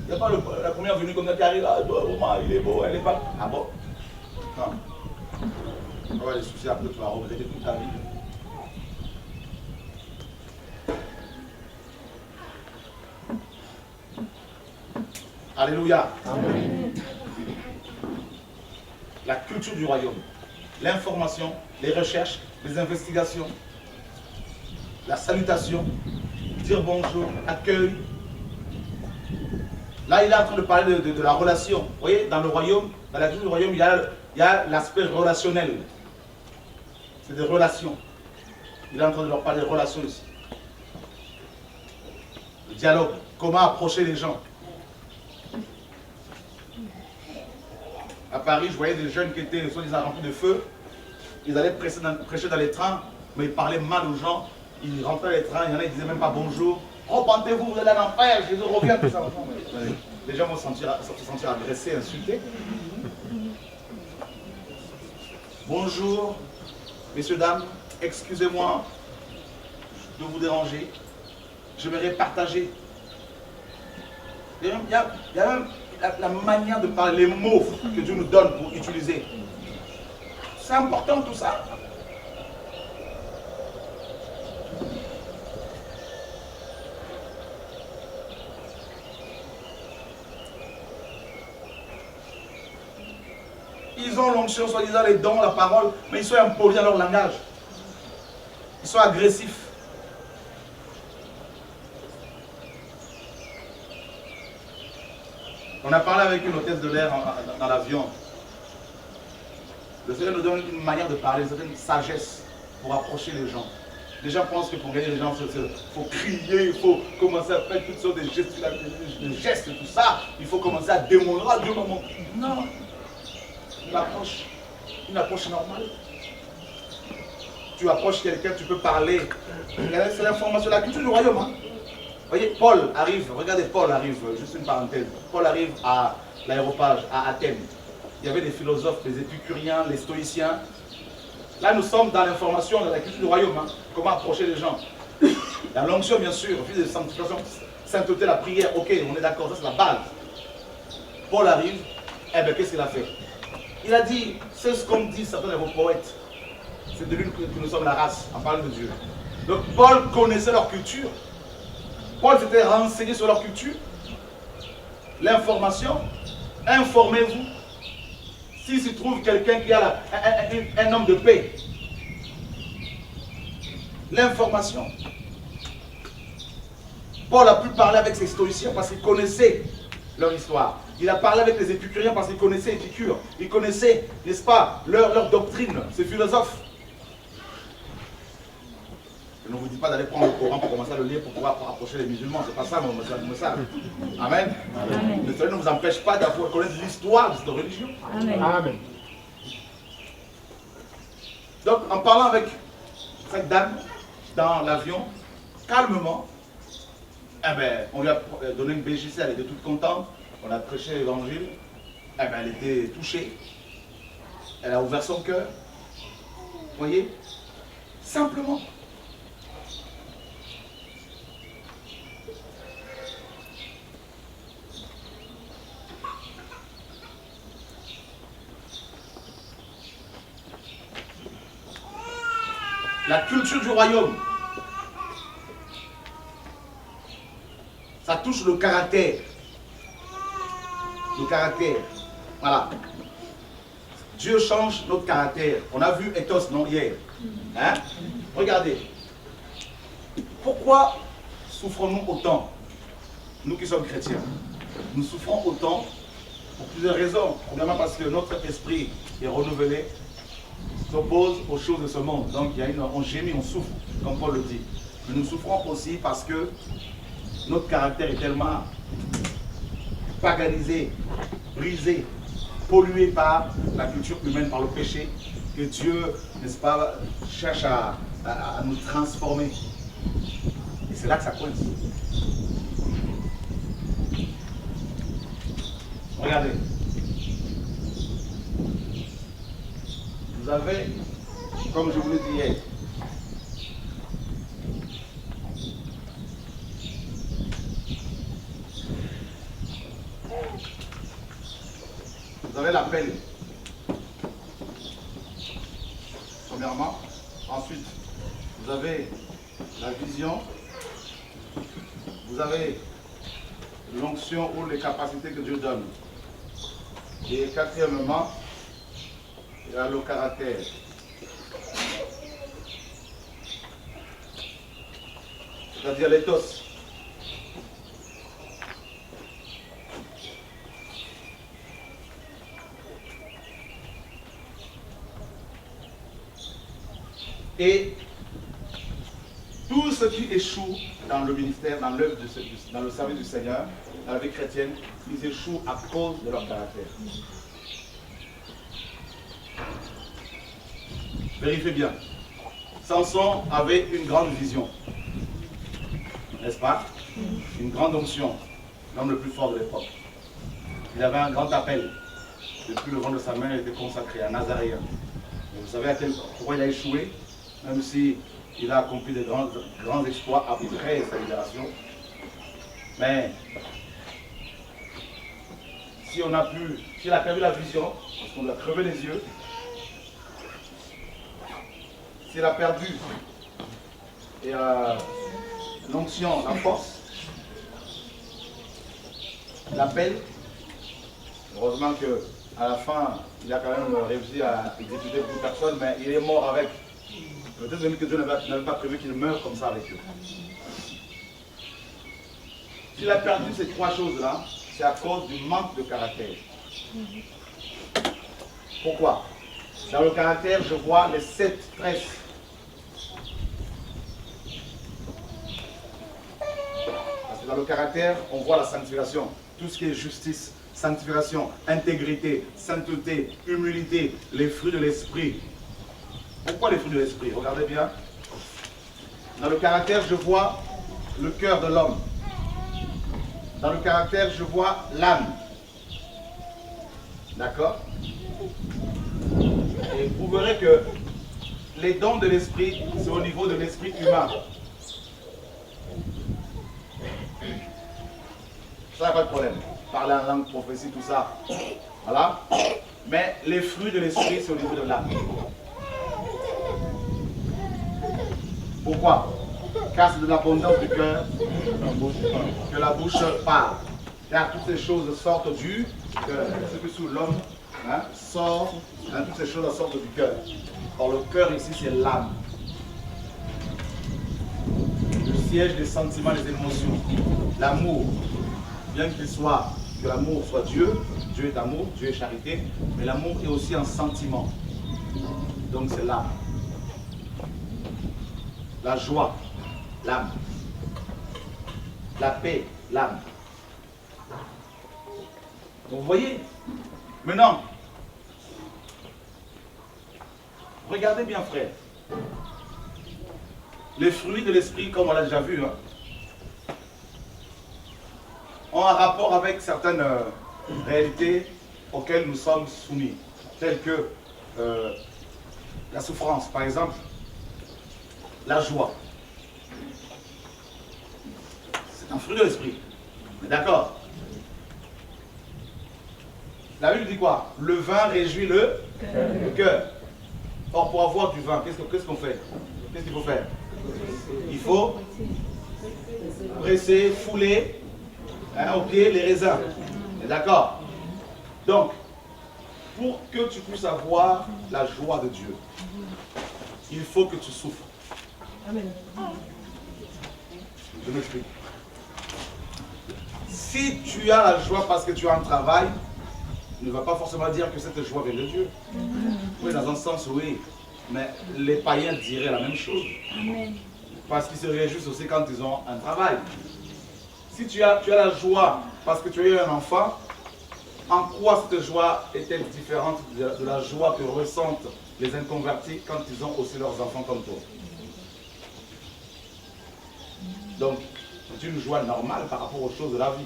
Il n'y a pas la première venue comme ça qui arrive, ah, toi, il est beau, elle est pas. Ah bon? Non. On va avoir des soucis après, tu vas regretter toute ta vie. Alléluia. Amen. La culture du royaume, l'information, les recherches, les investigations, la salutation, dire bonjour, accueil. Là, il est en train de parler de la relation. Vous voyez, dans le royaume, dans la culture du royaume, il y a l'aspect relationnel. C'est des relations. Il est en train de leur parler de relations ici. Le dialogue, comment approcher les gens. À Paris, je voyais des jeunes qui étaient soi-disant remplis de feu. Ils allaient prêcher dans les trains, mais ils parlaient mal aux gens. Ils rentraient dans les trains, il y en a qui disaient même pas bonjour. Repentez-vous, vous allez en enfer, Jésus revient, tout ça. Les gens vont se sentir agressés, insultés. Bonjour, messieurs, dames, excusez-moi de vous déranger. J'aimerais partager. Il y a même la manière de parler, les mots que Dieu nous donne pour utiliser. C'est important tout ça. Ils ont l'onction, soi-disant les dons, la parole, mais ils sont impolis dans leur langage. Ils sont agressifs. On a parlé avec une hôtesse de l'air dans l'avion. Le Seigneur nous donne une manière de parler, une certaine sagesse pour approcher les gens. Les gens pensent que pour gagner les gens, il faut crier, il faut commencer à faire toutes sortes de gestes, tout ça. Il faut commencer à démontrer à Dieu comment. Non. Une approche normale. Tu approches quelqu'un, tu peux parler. C'est l'information, la culture du royaume. Hein. Voyez, Paul arrive, regardez, Paul arrive, juste une parenthèse. Paul arrive à l'aéropage, à Athènes. Il y avait des philosophes, les épicuriens, les stoïciens. Là, nous sommes dans l'information de la culture du royaume. Hein. Comment approcher les gens. La l'onction, bien sûr, fils de sanctification, sainteté, la prière, ok, on est d'accord, ça c'est la base. Paul arrive, eh bien, qu'est-ce qu'il a fait? Il a dit, c'est ce qu'on dit certains de vos poètes. C'est de lui que nous sommes la race, en parlant de Dieu. Donc, Paul connaissait leur culture. Paul s'était renseigné sur leur culture. L'information, informez-vous. S'il se trouve quelqu'un qui a un homme de paix. L'information. Paul a pu parler avec ses stoïciens parce qu'il connaissait leur histoire. Il a parlé avec les épicuriens parce qu'il connaissait Épicure. Il connaissait, n'est-ce pas, leur doctrine, ses philosophes. Je ne vous dis pas d'aller prendre le Coran pour commencer à le lire pour pouvoir approcher les musulmans. C'est pas ça mon message. Amen. Amen. Le Seigneur ne vous empêche pas d'avoir connaître l'histoire de cette religion. Amen. Amen. Donc, en parlant avec cette dame dans l'avion, calmement, eh ben, on lui a donné une BJC, elle était toute contente. On a prêché l'évangile. Eh ben, elle était touchée. Elle a ouvert son cœur. Vous voyez? Simplement. La culture du royaume. Ça touche le caractère. Le caractère. Voilà. Dieu change notre caractère. On a vu Ethos, non, hier. Hein? Regardez. Pourquoi souffrons-nous autant, nous qui sommes chrétiens? Nous souffrons autant pour plusieurs raisons. Premièrement parce que notre esprit est renouvelé, s'oppose aux choses de ce monde. Donc on gémit, on souffre, comme Paul le dit. Mais nous souffrons aussi parce que notre caractère est tellement paganisé, brisé, pollué par la culture humaine, par le péché, que Dieu, n'est-ce pas, cherche à nous transformer. Et c'est là que ça coince. Regardez. Vous avez, comme je vous l'ai dit hier, vous avez l'appel, premièrement. Ensuite, vous avez la vision. Vous avez l'onction ou les capacités que Dieu donne. Et quatrièmement, il y a le caractère. C'est-à-dire l'éthos. Et tout ce qui échoue dans le ministère, dans l'œuvre, dans le service du Seigneur, dans la vie chrétienne, ils échouent à cause de leur caractère. Vérifiez bien. Samson avait une grande vision, n'est-ce pas? Une grande onction, l'homme le plus fort de l'époque. Il avait un grand appel. Depuis le vent de sa main, il était consacré à Nazaréen. Et vous savez pourquoi il a échoué? Même si il a accompli de grands exploits après sa libération. Mais s'il a perdu la vision, parce qu'on lui a crevé les yeux, s'il a perdu l'onction, la force, l'appel, heureusement qu'à la fin, il a quand même réussi à exécuter beaucoup de personnes, mais il est mort avec. Peut-être même que Dieu n'avait pas prévu qu'il meure comme ça avec eux. S'il a perdu ces trois choses-là, c'est à cause du manque de caractère. Pourquoi? Dans le caractère, je vois les 7 tresses. Parce que dans le caractère, on voit la sanctification. Tout ce qui est justice, sanctification, intégrité, sainteté, humilité, les fruits de l'esprit. Pourquoi les fruits de l'esprit? Regardez bien. Dans le caractère, je vois le cœur de l'homme. Dans le caractère, je vois l'âme. D'accord? Et vous verrez que les dons de l'esprit, c'est au niveau de l'esprit humain. Ça, n'a pas de problème. Parler en langue, prophétie, tout ça. Voilà. Mais les fruits de l'esprit, c'est au niveau de l'âme. Pourquoi? Car c'est de l'abondance du cœur que la bouche parle. Car toutes ces choses sortent du cœur. Ce que sous l'homme sort, toutes ces choses sortent du cœur. Or le cœur ici c'est l'âme. Le siège des sentiments, des émotions. L'amour. Bien que l'amour soit Dieu, Dieu est amour, Dieu est charité, mais l'amour est aussi un sentiment. Donc c'est l'âme. La joie, l'âme. La paix, l'âme. Donc vous voyez, maintenant, regardez bien frère. Les fruits de l'esprit, comme on l'a déjà vu, ont un rapport avec certaines réalités auxquelles nous sommes soumis, telles que la souffrance, par exemple. La joie. C'est un fruit de l'esprit. D'accord? La Bible dit quoi? Le vin réjouit le cœur. Or, pour avoir du vin, qu'est-ce qu'on fait? qu'est-ce qu'il faut faire? Il faut presser, fouler au pied les raisins. D'accord? Donc, pour que tu puisses avoir la joie de Dieu, il faut que tu souffres. Amen. Je m'explique. Si tu as la joie parce que tu as un travail, ne va pas forcément dire que cette joie vient de Dieu. Oui, dans un sens, oui. Mais les païens diraient la même chose. Parce qu'ils se réjouissent aussi quand ils ont un travail. Si tu as la joie parce que tu as eu un enfant, en quoi cette joie est-elle différente de la joie que ressentent les inconvertis quand ils ont aussi leurs enfants comme toi? Donc, c'est une joie normale par rapport aux choses de la vie.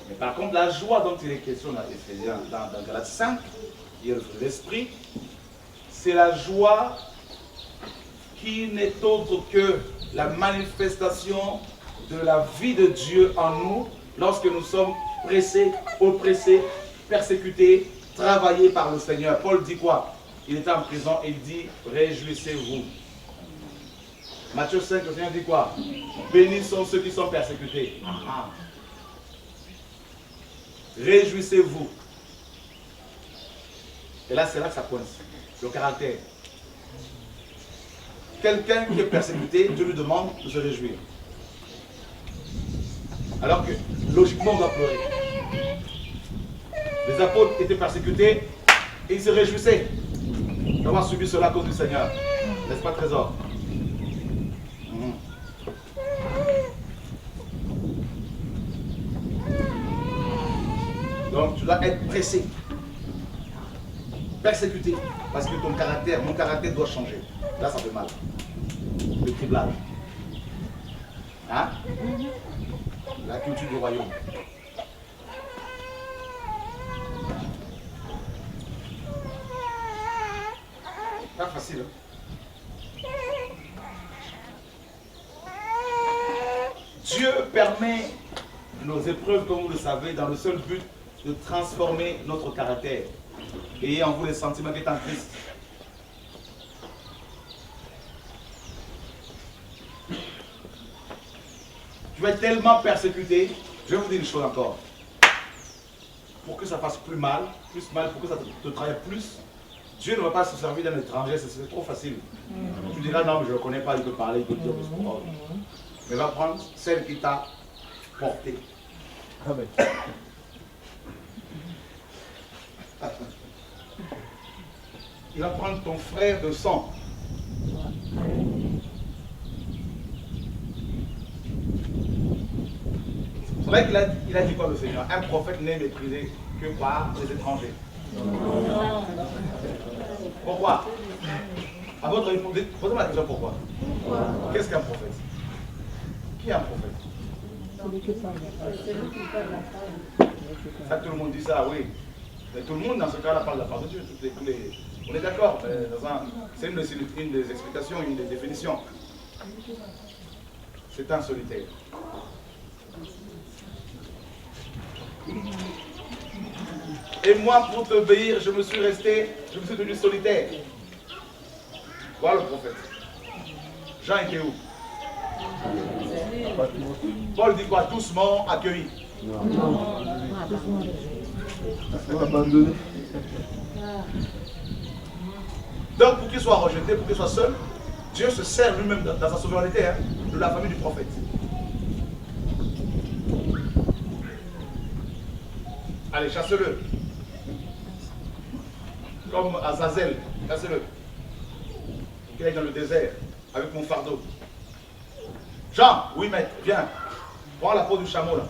Mais par contre, la joie dont il est question dans Galates 5, qui est l'esprit, c'est la joie qui n'est autre que la manifestation de la vie de Dieu en nous lorsque nous sommes pressés, oppressés, persécutés, travaillés par le Seigneur. Paul dit quoi? Il était en prison et il dit « Réjouissez-vous ». Matthieu 5, le Seigneur dit quoi? Bénis sont ceux qui sont persécutés. Réjouissez-vous. Et là, c'est là que ça coince. Le caractère. Quelqu'un qui est persécuté, Dieu lui demande de se réjouir. Alors que, logiquement, on doit pleurer. Les apôtres étaient persécutés et ils se réjouissaient d'avoir subi cela à cause du Seigneur. N'est-ce pas, trésor? Donc tu dois être pressé, persécuté, parce que ton caractère, mon caractère doit changer. Là, ça fait mal. Le criblage. Hein? La culture du royaume. Pas facile. Hein? Dieu permet nos épreuves, comme vous le savez, dans le seul but de transformer notre caractère. Ayez en vous les sentiments qui est en Christ. Tu vas être tellement persécuté, je vais vous dire une chose encore. Pour que ça fasse plus mal, pour que ça te travaille plus, Dieu ne va pas se servir d'un étranger, c'est trop facile. Tu diras non, mais je ne le connais pas, il peut parler, il peut dire ce qu'on va. Mais il va prendre celle qui t'a porté. Amen. Il va prendre ton frère de sang. C'est vrai qu'il a dit quoi le Seigneur? Un prophète n'est méprisé que par les étrangers. Pourquoi? À votre avis, posez-moi la question pourquoi? Qu'est-ce qu'un prophète? Qui est un prophète? Ça, tout le monde dit ça, oui. Mais tout le monde, dans ce cas-là, parle de la part de Dieu. On est d'accord. C'est une des explications, une des définitions. C'est un solitaire. Et moi, pour t'obéir, je me suis tenu solitaire. Voilà le prophète. Jean était où? Paul dit quoi? Tous morts, accueillis. Abandonné. Donc pour qu'il soit rejeté, pour qu'il soit seul, Dieu se sert lui-même dans sa souveraineté de la famille du prophète. Allez, chasse-le. Comme Azazel, chasse-le. Qu'il aille dans le désert avec mon fardeau. Jean, oui maître, viens. Prends la peau du chameau là.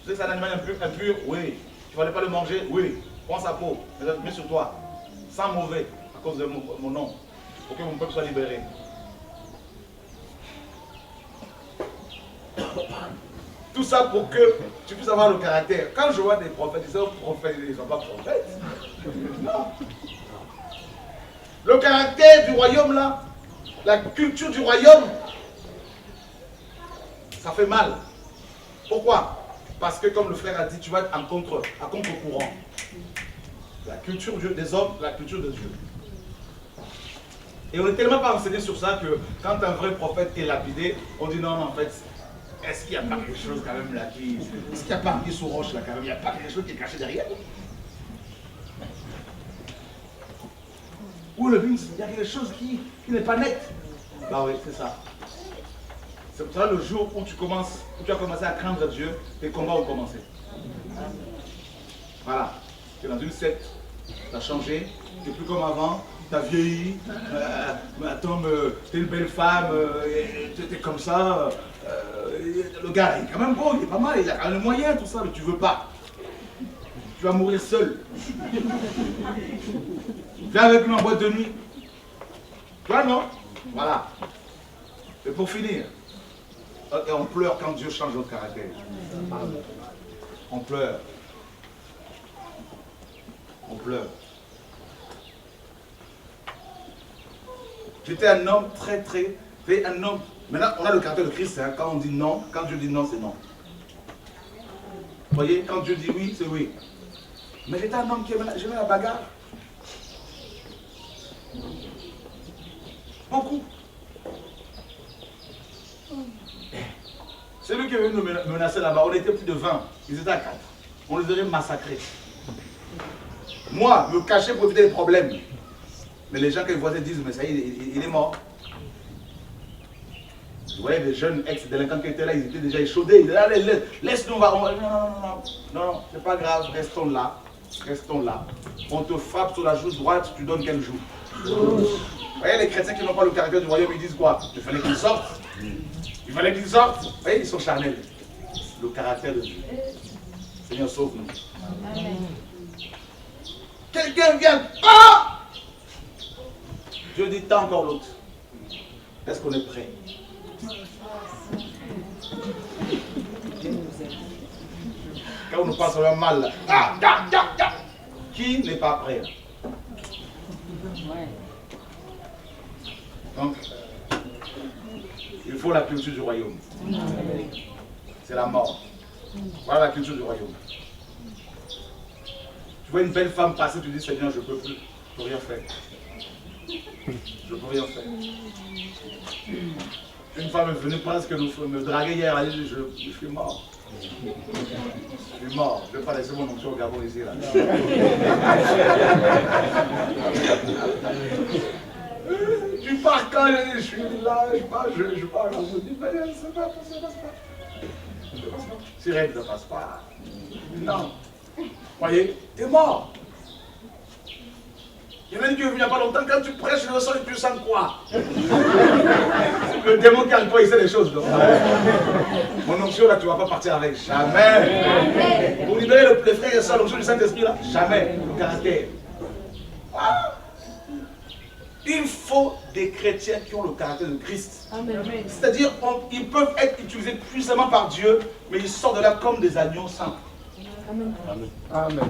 Tu sais que c'est un animal impur? Oui. Tu ne vas pas le manger? Oui. Prends sa peau, mets sur toi. Sans mauvais, à cause de mon nom. Pour que mon peuple soit libéré. Tout ça pour que tu puisses avoir le caractère. Quand je vois des prophètes, ils sont prophètes, ils ne sont pas prophètes. Non. Le caractère du royaume là, la culture du royaume, ça fait mal. Pourquoi? Parce que comme le frère a dit, tu vas être à contre-courant. La culture des hommes, la culture de Dieu. Et on n'est tellement pas enseigné sur ça que quand un vrai prophète est lapidé, on dit non, en fait, est-ce qu'il n'y a pas quelque chose quand même là qui... Est-ce qu'il n'y a pas un sous roche là quand même? Il n'y a pas quelque chose qui est caché derrière? Ou le but, il y a quelque chose qui n'est pas net. Bah oui, c'est ça. C'est pour ça le jour où tu as commencé à craindre Dieu, tes combats ont commencé. Voilà. Tu es dans une secte, tu as changé, tu n'es plus comme avant, tu as vieilli, attends, tu es une belle femme, tu es comme ça. Le gars, il est quand même beau, il est pas mal, il a quand même le moyen, tout ça, mais tu veux pas. Tu vas mourir seul. Viens avec nous en boîte de nuit. Toi, non? Voilà. Et pour finir, et on pleure quand Dieu change notre caractère. On pleure. On pleure. J'étais un homme un homme. Maintenant, on a le caractère de Christ. Hein. Quand on dit non, quand Dieu dit non, c'est non. Vous voyez, quand Dieu dit oui, c'est oui. Mais j'étais un homme qui aimait la bagarre. Beaucoup. Celui qui est venu nous menacer là-bas, on était plus de 20. Ils étaient à 4. On les aurait massacrés. Moi, me cacher pour éviter les problèmes. Mais les gens qui voyaient disent, mais ça y est, il est mort. Vous voyez, les jeunes ex-délinquants qui étaient là, ils étaient déjà échaudés. Ils disaient, allez, laisse-nous, non, c'est pas grave, restons là. Restons là. On te frappe sur la joue droite, tu donnes quelle joue? Vous voyez, les chrétiens qui n'ont pas le caractère du royaume, ils disent quoi? Il fallait qu'ils sortent. Il fallait qu'ils sortent. Vous voyez, ils sont charnels. Le caractère de Dieu. Seigneur, sauve-nous. Quelqu'un vient. Ah! Dieu dit, t'as encore l'autre. Est-ce qu'on est prêt? Quand on nous passe un mal, là. Qui n'est pas prêt? Donc, il faut la culture du royaume. C'est la mort. Voilà la culture du royaume. Tu vois une belle femme passer, tu dis Seigneur, je ne peux plus. Je ne peux rien faire. Je ne peux rien faire. Une femme est venue presque me draguer hier, elle a dit je suis mort. Je suis mort. Je ne vais pas laisser mon onction au Gabon ici. Là. Tu pars quand je suis là, je pars, je me dis, mais ça passe pas. Si rien ne passe pas. Non. Vous voyez, t'es mort. Il y en a une qui est venue il n'y a pas longtemps, quand tu prêches le sang, tu sens quoi? Le démon qui a toi, il sait des choses. Donc. Mon onction là, tu ne vas pas partir avec. Jamais. Pour libérer les frères et sœurs, l'onction du Saint-Esprit là, jamais. Le caractère. Ah. Il faut des chrétiens qui ont le caractère de Christ. C'est-à-dire ils peuvent être utilisés puissamment par Dieu, mais ils sortent de là comme des agneaux saints. Amen. Amen. Amen.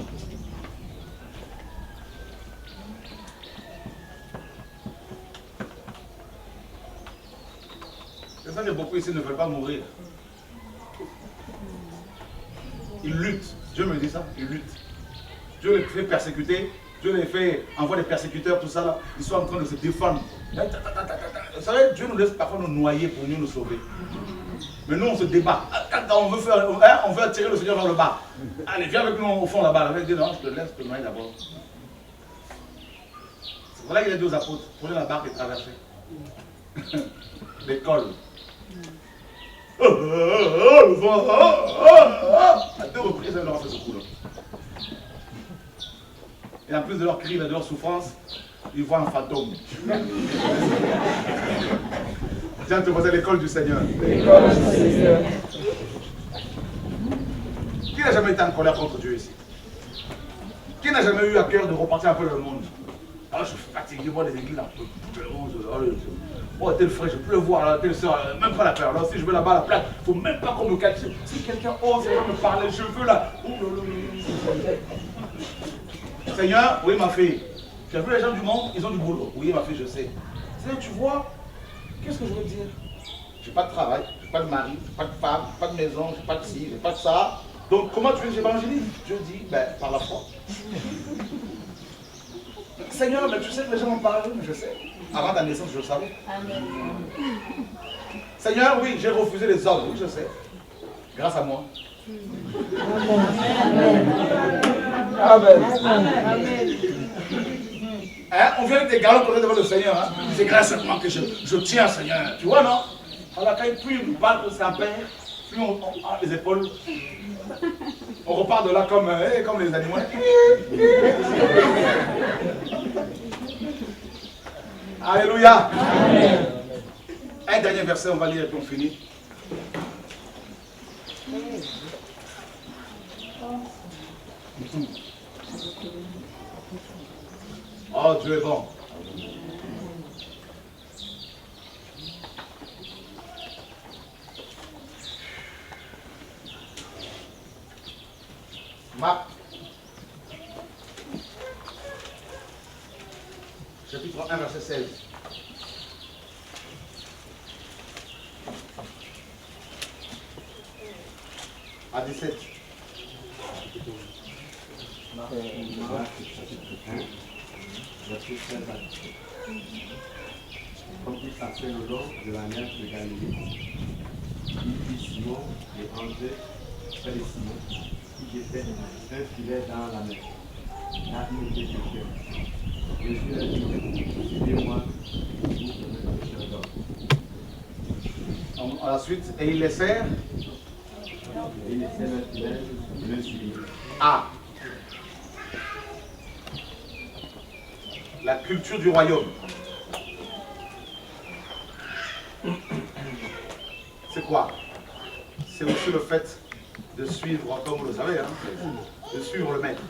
C'est ça que beaucoup ici ne veulent pas mourir. Ils luttent. Dieu me dit ça, ils luttent. Dieu les fait persécuter. Dieu les fait, envoie des persécuteurs, tout ça là, ils sont en train de se défendre. Vous savez, Dieu nous laisse parfois nous noyer pour mieux nous sauver. Mais nous on se débat. On veut attirer le Seigneur vers le bas. Allez, viens avec nous au fond là-bas. Il dit non, je te laisse te noyer d'abord. C'est pour ça qu'il a dit aux apôtres, prenez la barque et traversez. L'école. À 2 reprises, elle leur a fait ce coup là. Et en plus de leur cri, de leur souffrance, ils voient un fantôme. Tiens, te voici à l'école du Seigneur. L'école du Seigneur. Qui n'a jamais été en colère contre Dieu ici? Qui n'a jamais eu à cœur de repartir un peu le monde? Ah, je suis fatigué, moi, les églises, un peu. Oh, tel frère, je peux le voir, là, telle soeur, même pas la peur. Là, si je veux là-bas, la plaque, il ne faut même pas qu'on me cache. Si quelqu'un ose me parler, je veux là. Seigneur, oui ma fille, tu as vu les gens du monde, ils ont du boulot. Oui ma fille, je sais. Seigneur, tu vois, qu'est-ce que je veux dire? J'ai pas de travail, j'ai pas de mari, j'ai pas de femme, j'ai pas de maison, j'ai pas de ci, j'ai pas de ça. Donc comment tu veux que j'évangélise? Dieu dit, ben par la foi. Seigneur, mais tu sais que les gens m'ont parlé, mais je sais. Avant ta naissance, je le savais. Amen. Seigneur, oui, j'ai refusé les hommes, oui, je sais. Grâce à moi. Amen. Hein? On vient avec des galons pour devant le Seigneur. Hein? C'est grâce à moi que je tiens, Seigneur. Tu vois, non? Alors, plus il nous parle de sa père, plus on a les épaules. On repart de là comme les animaux. Alléluia. Amen. Un dernier verset, on va lire et puis on finit. Oh, Dieu est bon. Marc, chapitre 1, verset 16. À 17. Marc, chapitre 1, verset 16 à 17. Comme il passait le long de la mer de Galilée, il vit Simon et André, frère de Simon, qui jetaient un filet dans la mer. Là, il était pêcheur. Jésus leur dit, suivez-moi, vous serez pêcheurs d'hommes. À la suite, et il laissèrent. Et il laissait leur filet le suivre. Ah, la culture du royaume. C'est quoi? C'est aussi le fait de suivre, comme vous le savez, hein, de suivre le maître.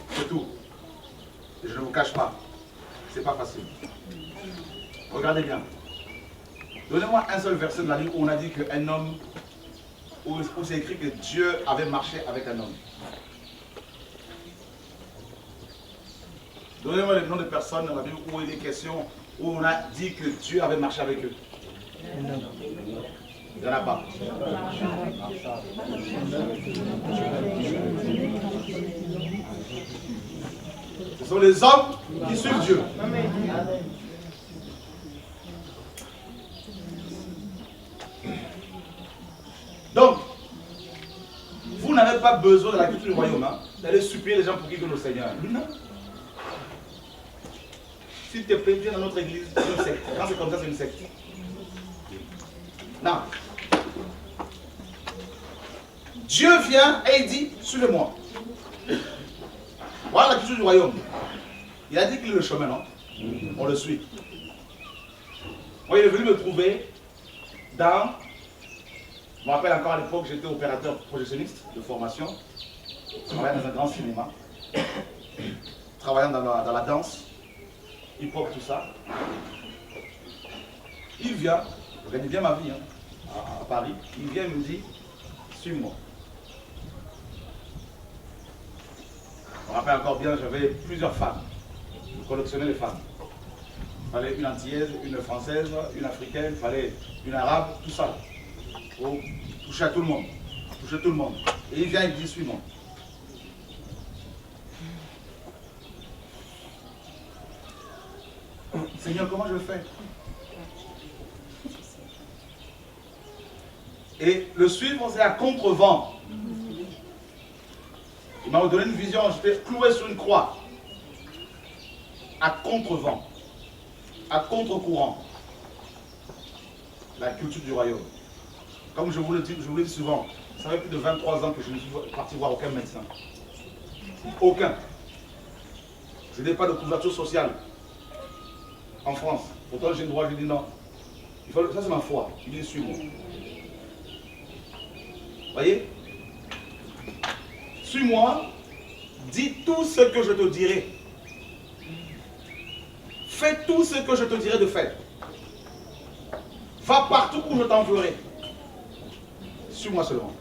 C'est tout. Et je ne vous cache pas, c'est pas facile. Regardez bien. Donnez-moi un seul verset de la Bible où on a dit qu'un homme, où c'est écrit que Dieu avait marché avec un homme. Donnez-moi les noms de personnes dans la Bible où il est question, où on a dit que Dieu avait marché avec eux. Il n'y en a pas. Ce sont les hommes qui suivent Dieu. Donc, vous n'avez pas besoin de la culture du royaume, hein, d'aller supplier les gens pour qu'ils viennent au Seigneur. Non. S'il te plaît, viens dans notre église, c'est une secte. Quand c'est comme ça, c'est une secte. Non. Dieu vient et il dit, suivez-moi. Voilà la culture du royaume. Il a dit qu'il est le chemin, non? On le suit. Moi, il est venu me trouver dans... Je me rappelle encore à l'époque, j'étais opérateur projectionniste de formation. Je travaillais dans un grand cinéma. Travaillant dans la danse, hip-hop, tout ça. Il vient, je gagne bien ma vie hein, à Paris, il vient et me dit, suis-moi. Je me rappelle encore bien, j'avais plusieurs femmes. Je collectionnais les femmes. Il fallait une antillaise, une française, une africaine, il fallait une arabe, tout ça. Pour toucher à tout le monde. Toucher tout le monde. Et il vient et il dit, suis-moi. Seigneur, comment je le fais? Et le suivre, c'est à contre-vent. Il m'a donné une vision, j'étais cloué sur une croix. À contre-vent. À contre-courant. La culture du royaume. Comme je vous le dis souvent, ça fait plus de 23 ans que je ne suis parti voir aucun médecin. Aucun. Je n'ai pas de couverture sociale en France. Pourtant j'ai le droit, je dis non. Ça c'est ma foi. Il dit suis-moi. Voyez? Suis-moi, dis tout ce que je te dirai. Fais tout ce que je te dirai de faire. Va partout où je t'enverrai. Suis-moi seulement.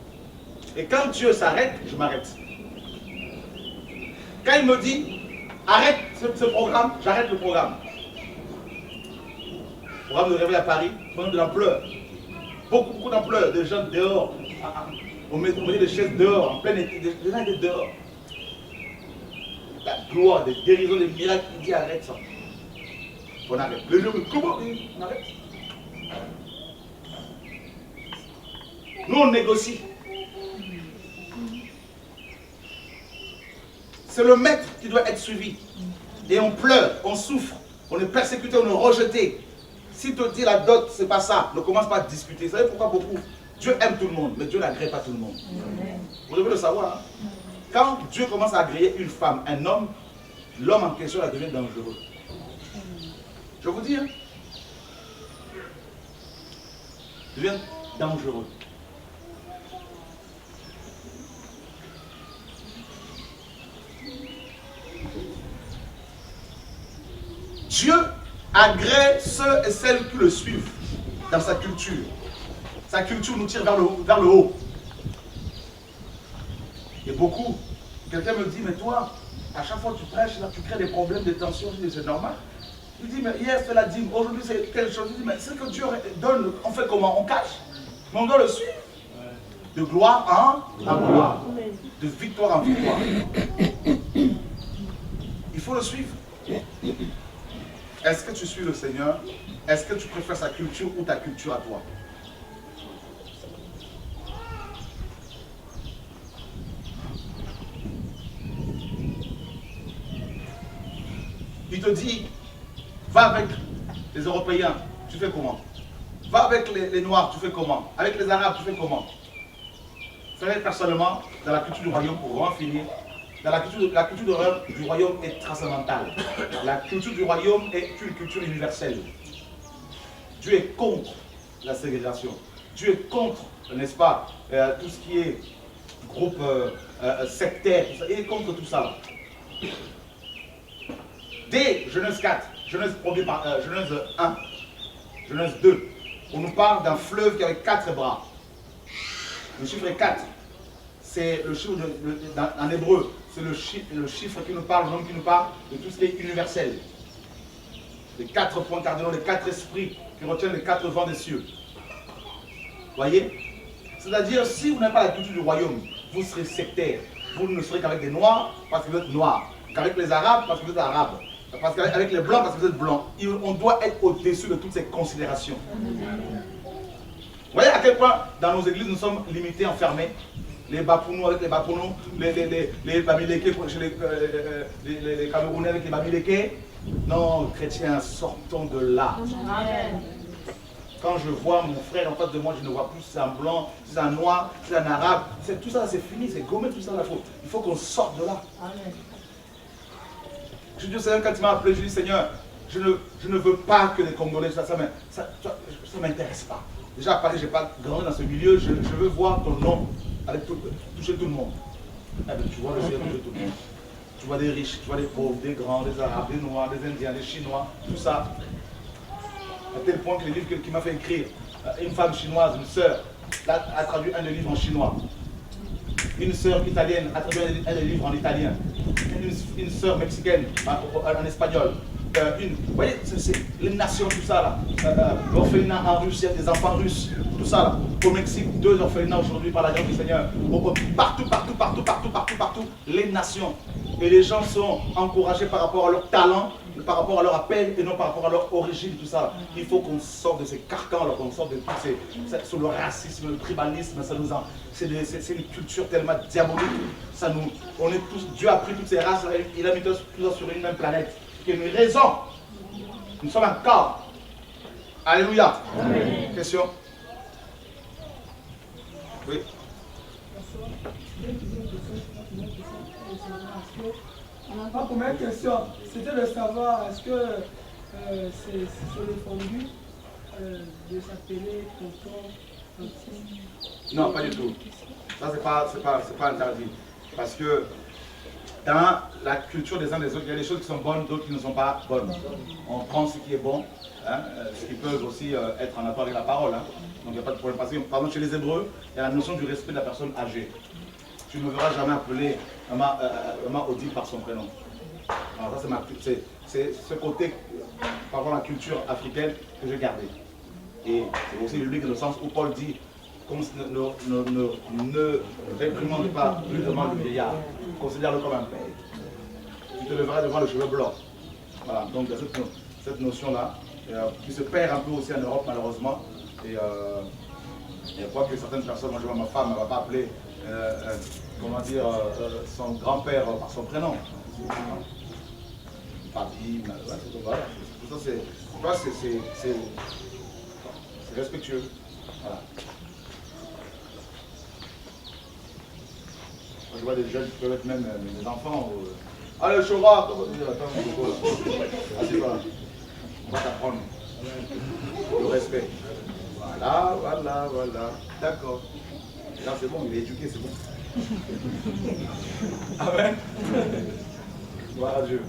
Et quand Dieu s'arrête, je m'arrête. Quand il me dit, arrête ce programme, j'arrête le programme. Le programme de réveil à Paris, on a de l'ampleur. Beaucoup d'ampleur, des gens dehors. On mettait des chaises dehors, en plein été, des gens étaient dehors. La gloire, des guérisons, des miracles, il dit arrête ça. On arrête. Les gens me disent, comment on arrête? Nous, on négocie. C'est le maître qui doit être suivi. Et on pleure, on souffre, on est persécuté, on est rejeté. Si te dit la dot, c'est pas ça, ne commence pas à discuter. Vous savez pourquoi beaucoup? Dieu aime tout le monde, mais Dieu n'agrée pas tout le monde. Vous devez le savoir. Hein? Quand Dieu commence à agréer une femme, un homme, l'homme en question là, devient dangereux. Je vous dis, hein? Devient dangereux. Dieu agrée ceux et celles qui le suivent dans sa culture. Sa culture nous tire vers le haut. Et beaucoup, quelqu'un me dit, mais toi, à chaque fois que tu prêches, là, tu crées des problèmes, des tensions. Je dis, c'est normal. Il dit, mais hier c'est la dîme, aujourd'hui c'est quelque chose. Je dis, mais ce que Dieu donne, on fait comment? On cache? Mais on doit le suivre. De gloire en gloire. De victoire en victoire. Il faut le suivre. Est-ce que tu suis le Seigneur? Est-ce que tu préfères sa culture ou ta culture à toi? Il te dit, va avec les Européens, tu fais comment? Va avec les Noirs, tu fais comment? Avec les Arabes, tu fais comment? Vous savez, personnellement, dans la culture du royaume, pour vraiment finir, dans la culture du royaume est transcendantale. La culture du royaume est une culture universelle. Dieu est contre la ségrégation. Dieu est contre, n'est-ce pas, tout ce qui est groupe sectaire, tout ça. Il est contre tout ça. Dès Genèse 4, Genèse 1, Genèse 2, on nous parle d'un fleuve qui avait 4 bras. Le chiffre est 4. C'est le chiffre en hébreu. C'est le chiffre qui nous parle, le nombre qui nous parle de tout ce qui est universel. Les 4 points cardinaux, les 4 esprits qui retiennent les 4 vents des cieux. Voyez? C'est-à-dire, si vous n'avez pas la culture du royaume, vous serez sectaire. Vous ne serez qu'avec des noirs parce que vous êtes noirs. Qu'avec les arabes parce que vous êtes arabes. Parce qu'avec les blancs parce que vous êtes blancs. On doit être au-dessus de toutes ces considérations. Vous voyez à quel point dans nos églises nous sommes limités, enfermés. Les Bapounou avec les Bapounou, les Bamileke chez les Camerounais avec les Bamileke. Non, chrétiens, sortons de là. Amen. Quand je vois mon frère en face de moi, je ne vois plus si c'est un blanc, si c'est un noir, si c'est un arabe. Tout ça, c'est fini, c'est gommé, tout ça, la faute. Il faut qu'on sorte de là. Amen. Je dis au Seigneur, quand il m'a appelé, je dis, Seigneur, je ne veux pas que les Congolais, ça ne m'intéresse pas. Déjà, à Paris, je n'ai pas grandi dans ce milieu, je veux voir ton nom toucher tout le monde. Eh bien, tu vois le Seigneur toucher tout le monde. Tu vois des riches, tu vois des pauvres, des grands, des arabes, des noirs, des indiens, des chinois, tout ça. À tel point que les livres qu'il m'a fait écrire, une femme chinoise, une sœur, a traduit un des livres en chinois. Une sœur italienne a traduit un des livres en italien. Une sœur mexicaine en espagnol. Vous voyez, c'est les nations, tout ça là. L'orphelinat en russe, il y a des enfants russes, tout ça là. Au Mexique, 2 orphelinats aujourd'hui par la grâce du Seigneur. Partout, les nations. Et les gens sont encouragés par rapport à leur talent, par rapport à leur appel et non par rapport à leur origine, tout ça. Il faut qu'on sorte de ces carcans, qu'on sorte de tout sur le racisme, le tribalisme, c'est une culture tellement diabolique. On est tous, Dieu a pris toutes ces races, il a mis tous sur une même planète. Il y a une raison. Nous sommes un corps. Alléluia. Amen. Question? Oui. Ma première question, c'était de savoir est-ce que c'est sur le fondu de s'appeler tonton anti? Non, pas du tout. Ça, c'est pas interdit. Parce que dans la culture des uns des autres, il y a des choses qui sont bonnes, d'autres qui ne sont pas bonnes. On prend ce qui est bon, hein, ce qui peut aussi être en accord avec la parole. Hein. Donc il n'y a pas de problème. Parce que, par exemple, chez les Hébreux, il y a la notion du respect de la personne âgée. Tu ne me verras jamais appeler Maman Odile par son prénom. Alors ça, c'est ce côté, par rapport à la culture africaine, que j'ai gardé. Et c'est aussi biblique dans le sens où Paul dit ne réprimande pas brutalement le vieillard, considère-le comme un père. Tu te leveras devant le cheveu blanc. Voilà, donc cette notion-là, qui se perd un peu aussi en Europe malheureusement. Et je crois que certaines personnes, moi je vois ma femme, elle ne va pas appeler comment dire, son grand-père par son prénom. Papi, voilà. Tout ça, c'est respectueux. Voilà. Moi, je vois des jeunes qui peuvent être même des enfants. Allez, Chora, attends, assieds-toi. On va t'apprendre le respect. Voilà. D'accord. Là, c'est bon, il est éduqué, c'est bon. Amen. Gloire à Dieu.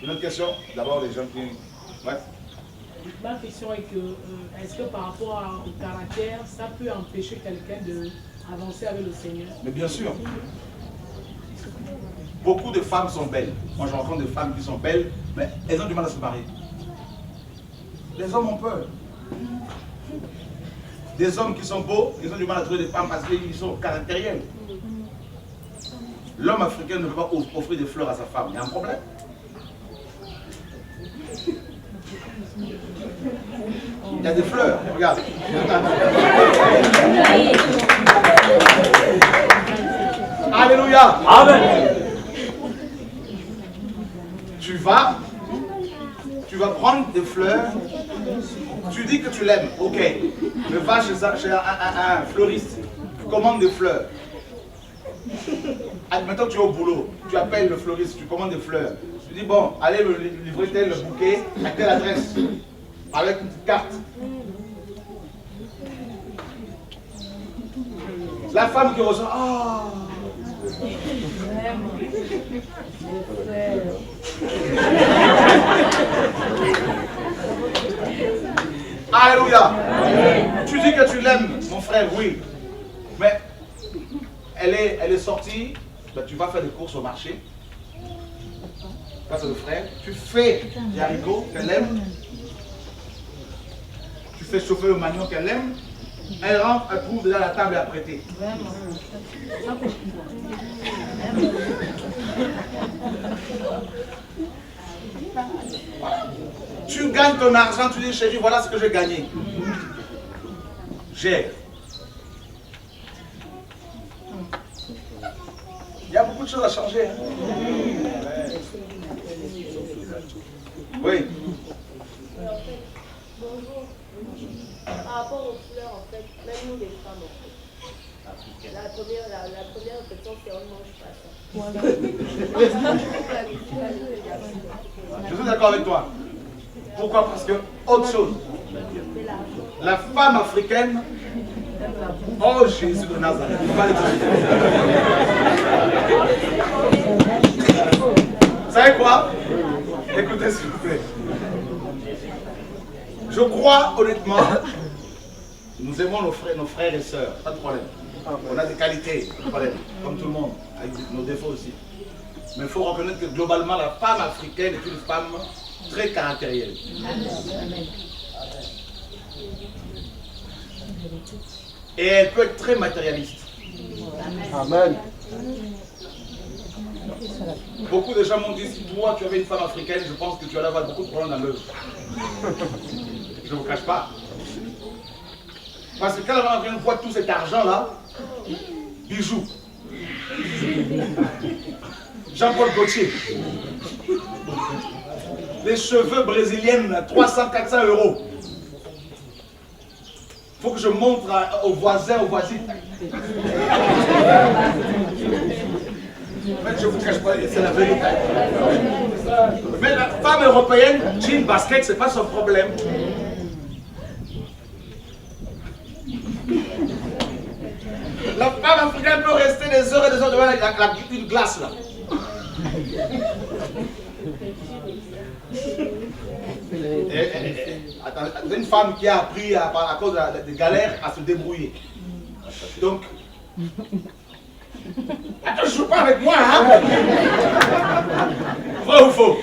Une autre question? D'abord, les gens qui... Ouais. Ma question est que, est-ce que par rapport au caractère, ça peut empêcher quelqu'un d'avancer avec le Seigneur? Mais bien sûr. Beaucoup de femmes sont belles. Moi, je rencontre des femmes qui sont belles, mais elles ont du mal à se marier. Les hommes ont peur. Des hommes qui sont beaux, ils ont du mal à trouver des femmes parce qu'ils sont caractériels. L'homme africain ne peut pas offrir des fleurs à sa femme. Il y a un problème. Il y a des fleurs, regarde. Alléluia. Amen. Tu vas prendre des fleurs, tu dis que tu l'aimes, ok. Mais va chez un fleuriste, tu commandes des fleurs. Admettons que tu es au boulot, tu appelles le fleuriste, tu commandes des fleurs. Tu dis bon, allez me livrer tel bouquet à telle adresse, avec une petite carte. La femme qui reçoit, ah. Alléluia. Tu dis que tu l'aimes, mon frère, oui. Mais elle est sortie, ben, tu vas faire des courses au marché. Face au frère, tu fais des haricots qu'elle aime. Tu fais chauffer le manioc qu'elle aime. Elle rentre, elle trouve déjà la table à prêter. Tu gagnes ton argent, tu dis chérie, voilà ce que j'ai gagné. Gère. Il y a beaucoup de choses à changer. Hein? Oui. Bonjour. Par rapport aux fleurs, en fait, même nous les femmes, en fait. La première question, c'est on ne mange pas ça. Je suis d'accord avec toi. Pourquoi? Parce que, autre chose, la femme africaine, oh Jésus de Nazareth, il va vous savez quoi? Écoutez s'il vous plaît. Je crois honnêtement, nous aimons nos frères et sœurs, pas de problème. On a des qualités, pas de problème, comme tout le monde, avec nos défauts aussi. Mais il faut reconnaître que globalement, la femme africaine est une femme très caractérielle. Et elle peut être très matérialiste. Amen. Beaucoup de gens m'ont dit, si toi tu avais une femme africaine, je pense que tu allais avoir beaucoup de problèmes dans l'œuvre. Je ne vous cache pas. Parce que quand la femme africaine voit tout cet argent-là, bijoux. Jean-Paul Gaultier. Les cheveux brésiliennes, 300-400 euros. Il faut que je montre aux voisins, aux voisines. En fait, je ne vous cache pas, c'est la vérité. Mais la femme européenne, jean, basket, ce n'est pas son problème. La femme africaine peut rester des heures et des heures devant une glace là. C'est une femme qui a appris à cause des galères à se débrouiller. Donc, attends, je ne joue pas avec moi, hein? Vrai ou faux?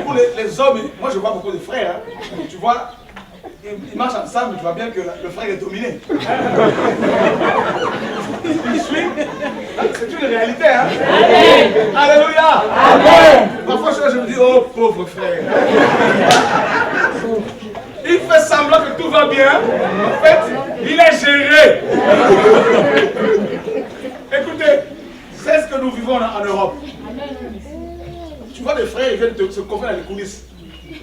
Pour les hommes, moi je vois beaucoup de frères, hein? Tu vois, ils marchent ensemble, tu vois bien que le frère est dominé. C'est une réalité, hein? Amen. Alléluia. Amen. Parfois, je me dis, oh pauvre frère. Il fait semblant que tout va bien. En fait, il est géré. Écoutez, c'est ce que nous vivons en Europe. Tu vois, les frères, ils viennent se confier dans les coulisses.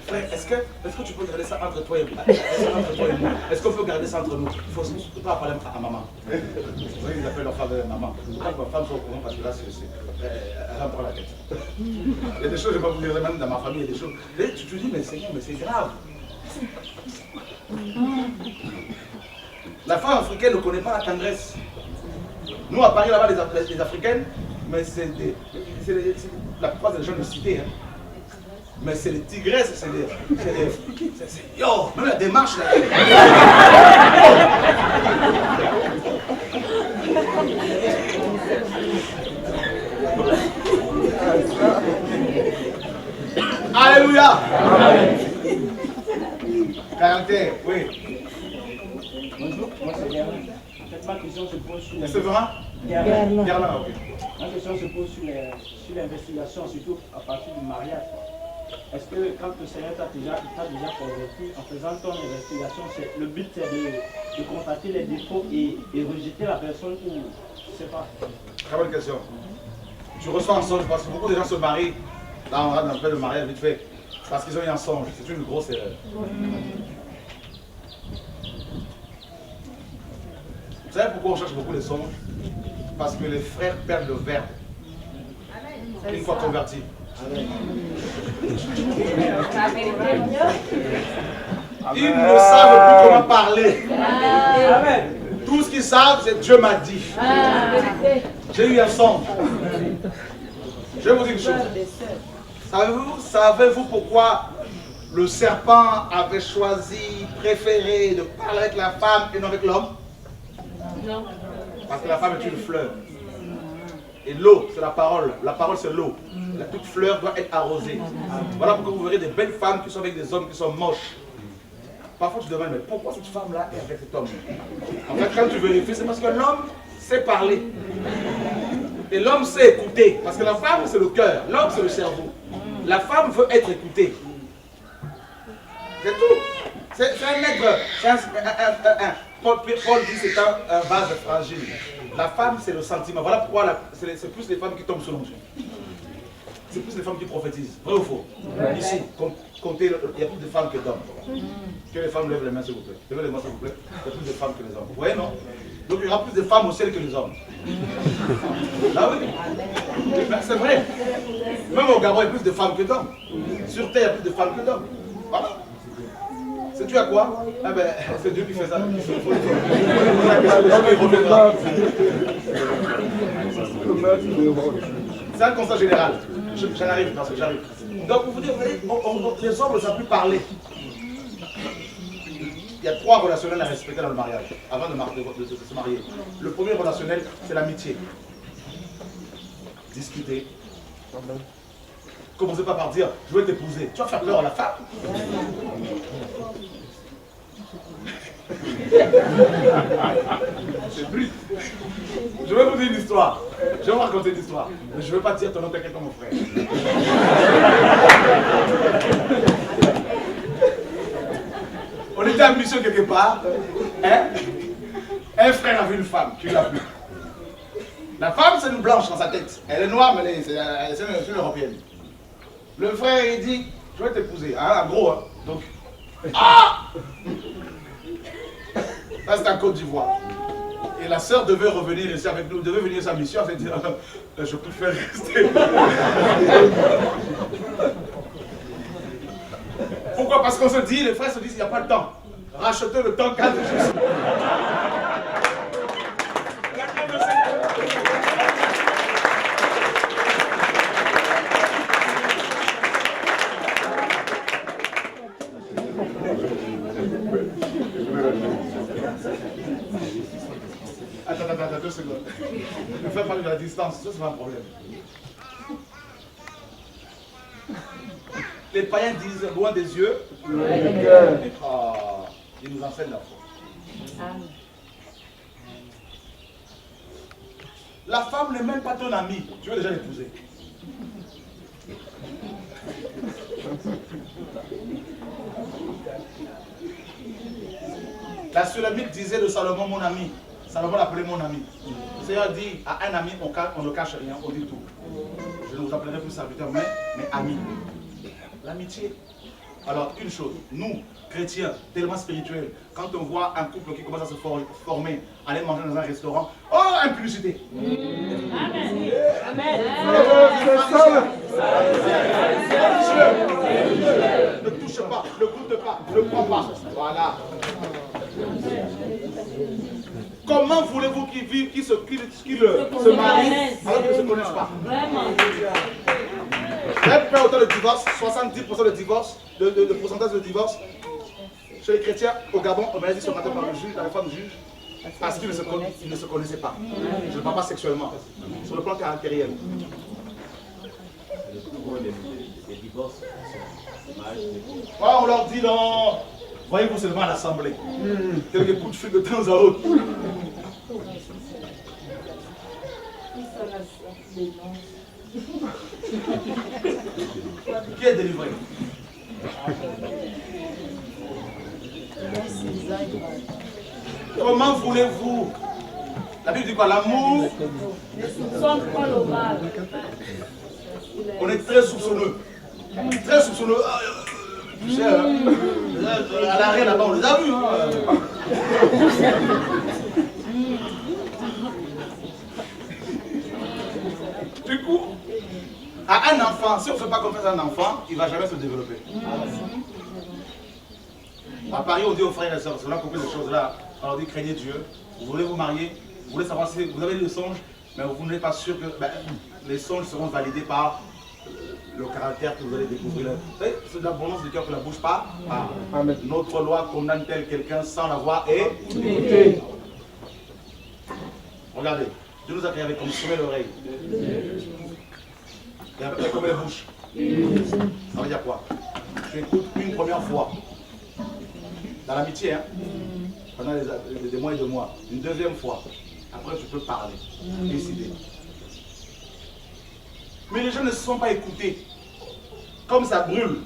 Frère, est-ce que tu peux garder ça entre toi et moi? Est-ce qu'on peut garder ça entre nous? Il faut pas parler à maman. Vous voyez, ils appellent leur femme maman. Quand ma femme soit au courant, parce que là, elle va prendre la tête. Il y a des choses, je ne vais pas vous dire, même dans ma famille, il y a des choses. Et tu te dis, mais Seigneur, mais c'est grave. La femme africaine ne connaît pas la tendresse. Nous, à Paris, là-bas, les Africaines, mais c'est la plupart des gens de cité. Hein. Mais c'est les tigresses, c'est yo, même la démarche là. Alléluia. Caractère, oui. Bonjour, moi c'est Germain. En fait, ma question se pose sur les... C'est vrai? Germain, ok. Ma question se pose sur l'investigation, surtout à partir du mariage. Est-ce que quand le Seigneur t'a déjà converti, en faisant ton investigation, le but c'est de constater les défauts et rejeter la personne ou je sais pas? Très bonne question. Tu reçois un songe parce que beaucoup de gens se marient. Là on rentre dans le mariage vite fait. Parce qu'ils ont eu un songe. C'est une grosse erreur. Vous savez pourquoi on cherche beaucoup les songes? Parce que les frères perdent le verbe. Une fois convertis. Ils ne savent plus comment parler. Tout ce qu'ils savent, c'est Dieu m'a dit. J'ai eu un songe. Je vais vous dire une chose. Savez-vous pourquoi le serpent avait choisi, préféré de parler avec la femme et non avec l'homme? Non. Parce que la femme est une fleur. Et l'eau, c'est la parole. La parole, c'est l'eau. Toute fleur doit être arrosée. Voilà pourquoi vous verrez des belles femmes qui sont avec des hommes qui sont moches. Parfois, tu te demandes, mais pourquoi cette femme-là est avec cet homme? En fait, quand tu vérifies, c'est parce que l'homme sait parler. Et l'homme sait écouter. Parce que la femme, c'est le cœur. L'homme, c'est le cerveau. La femme veut être écoutée. C'est tout. C'est un être. Paul dit c'est un vase fragile. La femme, c'est le sentiment. Voilà pourquoi c'est plus les femmes qui tombent sous l'onction. C'est plus les femmes qui prophétisent. Vrai ou faux? Ici, comptez, il y a plus de femmes que d'hommes. Que les femmes lèvent les mains, s'il vous plaît. Levez les mains, s'il vous plaît. Il y a plus de femmes que les hommes. Vous voyez, non? Donc il y aura plus de femmes au ciel que les hommes. Ah oui? C'est vrai. Même au Gabon, il y a plus de femmes que d'hommes. Sur terre, il y a plus de femmes que d'hommes. Voilà. C'est tu à quoi? Ah ben, c'est Dieu qui fait ça. C'est un constat général. J'en arrive parce que j'arrive. Donc, vous dire, les hommes ne savent plus parler. Il y a 3 relationnels à respecter dans le mariage, avant de se marier. Le premier relationnel, c'est l'amitié. Discuter. Commencez pas par dire, je vais t'épouser. Tu vas faire peur à la femme. C'est brut. Je vais vous dire une histoire. Je vais vous raconter une histoire. Mais je ne vais pas dire ton nom, t'inquiète pas mon frère. On était en mission quelque part. Hein? Un frère a vu une femme qui l'a plu. La femme, c'est une blanche dans sa tête. Elle est noire, mais c'est une européenne. Le frère, il dit, je vais t'épouser. Hein, en gros, hein. Donc, ah! Ça, c'est en Côte d'Ivoire. Et la sœur devait revenir ici avec nous, devait venir sa mission. Elle s'est dit, je préfère rester. Pourquoi? Parce qu'on se dit, les frères se disent, il n'y a pas de temps. Rachetez le temps quand je suis. Attends, 2 secondes. Ne fais pas de la distance, ça c'est pas un problème. Les païens disent loin des yeux. Oh. Il nous enseigne la foi. Amen. La femme n'est même pas ton amie. Tu veux déjà l'épouser. La Sulamite disait de Salomon, mon ami. Salomon l'appelait mon ami. Le Seigneur dit à un ami, on ne cache rien, on dit tout. Je ne vous appellerai plus serviteur, mais ami. L'amitié. Alors, une chose, nous, chrétiens, tellement spirituels, quand on voit un couple qui commence à se former, aller manger dans un restaurant, oh, impudicité. Amen. Amen. Ne touche pas, ne goûte pas, ne prends pas. Voilà. Comment voulez-vous qu'ils vivent, qu'ils se marient, alors qu'ils ne se connaissent pas? Vraiment. Même pas autant de divorce, 70% de divorce, de pourcentage de divorce. Chez les chrétiens, au Gabon, on m'a dit ce matin par le juge, la femme juge, parce qu'ils ne se connaissaient pas. Je ne parle pas sexuellement, sur le plan caractériel. Les divorces, On leur dit non, voyez-vous seulement à l'assemblée. Quelques coups de fil de temps à autre. Qui est délivré? Comment voulez-vous? La Bible dit quoi? L'amour. On est très soupçonneux. Très soupçonneux. Tu sais, à l'arrêt là-bas, on les a vus. Du coup, à un enfant, si on ne fait pas confiance à un enfant, il ne va jamais se développer. À Paris, on dit aux frères et sœurs, parce qu'on a compris ces choses-là, on leur dit craignez Dieu, vous voulez vous marier, vous voulez savoir si vous avez des songes, mais vous n'êtes pas sûr que les songes seront validés par le caractère que vous allez découvrir. C'est de l'abondance du cœur que la bouche parle. Amen. Notre loi condamne-t-elle quelqu'un sans l'avoir écouté? Regardez, Dieu nous a créé avec comme soumet l'oreille. Et avec comme la bouche. Ça veut dire quoi? Tu écoutes une première fois. Dans l'amitié, hein? Pendant des mois et des mois. Une deuxième fois. Après, tu peux parler, décider. Mais les gens ne se sont pas écoutés. Comme ça brûle.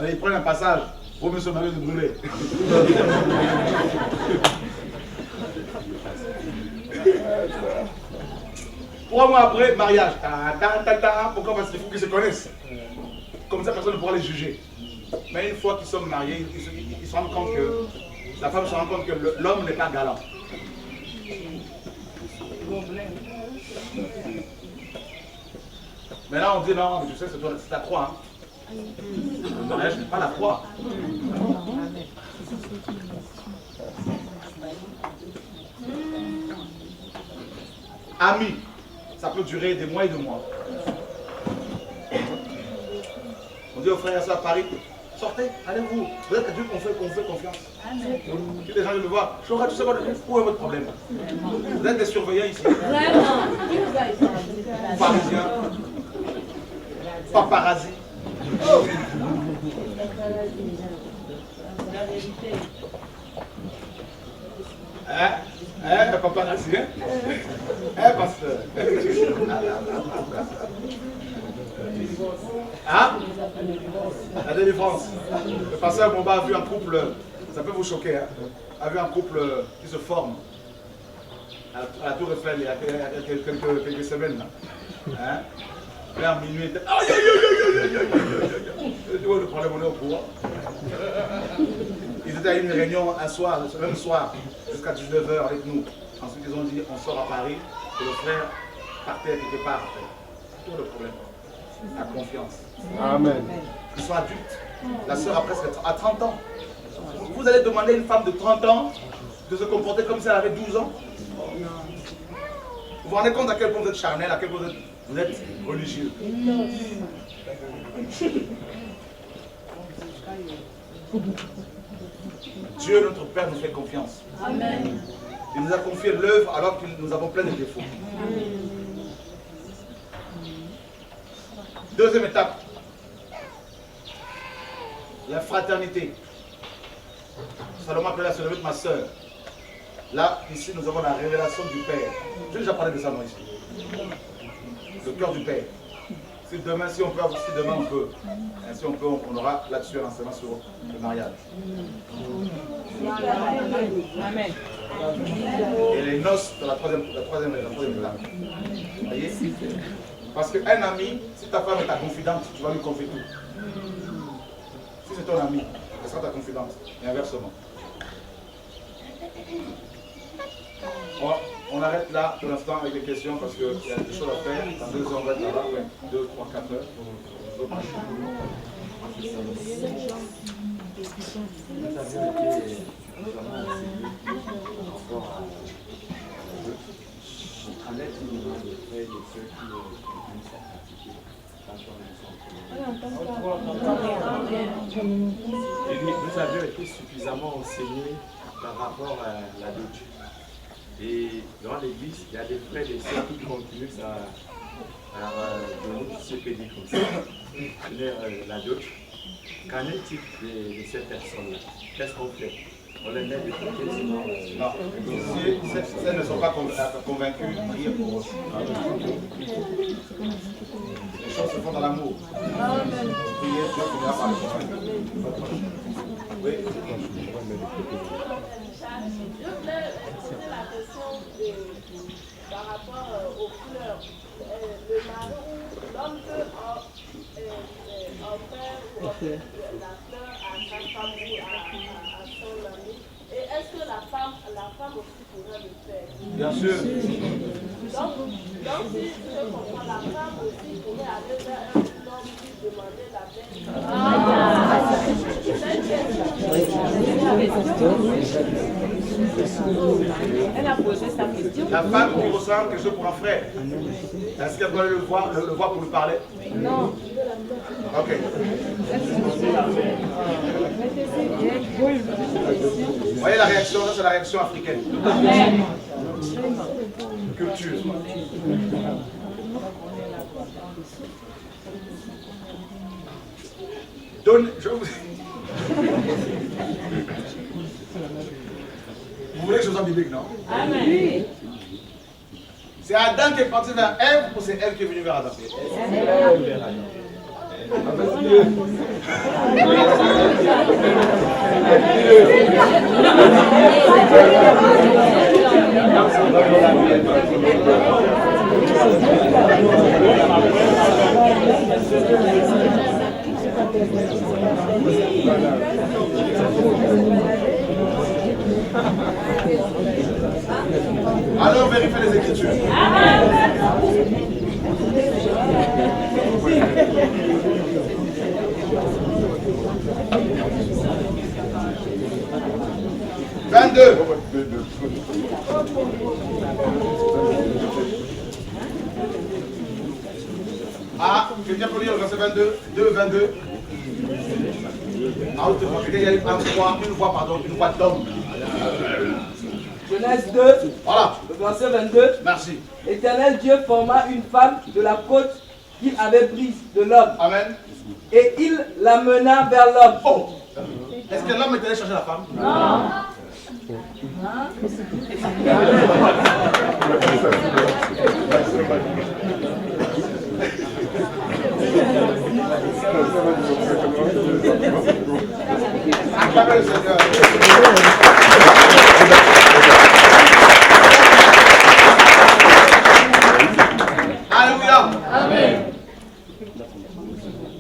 Ils prennent un passage. Vaut mieux se marier de brûler. 3 mois après, mariage. Pourquoi? Parce qu'il faut qu'ils se connaissent. Comme ça, personne ne pourra les juger. Mais une fois qu'ils sont mariés, ils se rendent compte que la femme se rend compte que l'homme n'est pas galant. Mais là, on dit non, mais tu sais, c'est ta croix. Hein. Le mariage n'est pas la croix. Amis, ça peut durer des mois et des mois. On dit aux frères et sœurs à Paris, sortez, allez-vous. Vous êtes adultes, on fait confiance. Si les gens viennent me voir, je tu sais quoi, où est votre problème? Vous êtes des surveillants ici. Parisiens. Paparazzi. Paparazzi, pasteur. Hein? La délivrance. Le pasteur Bomba a vu un couple, ça peut vous choquer, hein? A vu un couple qui se forme à la Tour Eiffel il y a quelques semaines. Là. Hein? Vers minuit, aïe aïe aïe aïe aïe aïe. Le problème, on est au courant. Ils étaient à une réunion un soir, ce même soir, jusqu'à 19h avec nous. Ensuite, ils ont dit on sort à Paris, et le frère partait quelque part. C'est tout le problème. La confiance. Amen. Ils sont adultes. La sœur a presque à 30 ans. Vous allez demander à une femme de 30 ans de se comporter comme si elle avait 12 ans? Vous vous rendez compte à quel point vous êtes charnel, à quel point vous êtes religieux? Dieu, notre Père, nous fait confiance. Amen. Il nous a confié l'œuvre alors que nous avons plein de défauts. Deuxième étape, la fraternité. Salomon appelait la sodomite ma soeur. Là, ici, nous avons la révélation du Père. J'ai déjà parlé de ça, moi, ici. Le cœur du Père. Si demain, si on peut, ainsi on peut, on aura là-dessus un enseignement sur le mariage. Amen. Et les noces dans la troisième étape. Vous voyez? Parce qu'un ami, si ta femme est ta confidente, tu vas lui confier tout. Si c'est ton ami, elle sera ta confidente. Et inversement. On arrête là pour l'instant avec les questions parce qu'il y a des choses à faire. Dans 2 heures, on va être là-bas. 2, 3, 4 heures. Nous avions été en être une de ceux qui puissent pratiquer quand nous avions été suffisamment enseignés par rapport à la dot. Et dans l'église, il y a des frères et des sœurs qui continuent à donner du CPD comme ça. La dot. Qu'en est-il de ces personnes-là? Qu'est-ce qu'on fait? On les met de côté, sinon... Non, si elles ne sont pas convaincues, priez pour eux. Les choses se font dans l'amour. Priez, Dieu finira par les convaincre. Oui. Je voulais poser la question par rapport aux fleurs. Le mari, l'homme peut en faire la fleur à sa femme ou à son ami. Et est-ce que la femme aussi pourrait le faire? Bien sûr. Donc si je comprends, la femme aussi pourrait aller vers un homme qui demandait la paix. Elle a posé sa question. La femme qui ressent quelque chose pour un frère, est-ce qu'elle doit le voir pour lui parler? Non. Ok. Vous voyez la réaction, ça c'est la réaction africaine. Culture. Donne, Vous voulez que je sois biblique, non? Amen. C'est Adam qui est parti vers Ève ou c'est Ève qui est venue vers Adam? Alors vérifiez les Écritures. Ah, quelqu'un peut lire le verset 22, 22. Ah, il y a une voix d'homme. Genèse 2, voilà. Le verset 22. Merci. L'Éternel Dieu forma une femme de la côte qu'il avait prise de l'homme. Amen. Et il l'amena vers l'homme. Oh. Est-ce que l'homme est allé chercher la femme? Non. Acclamez le Seigneur. Alléluia. Amen.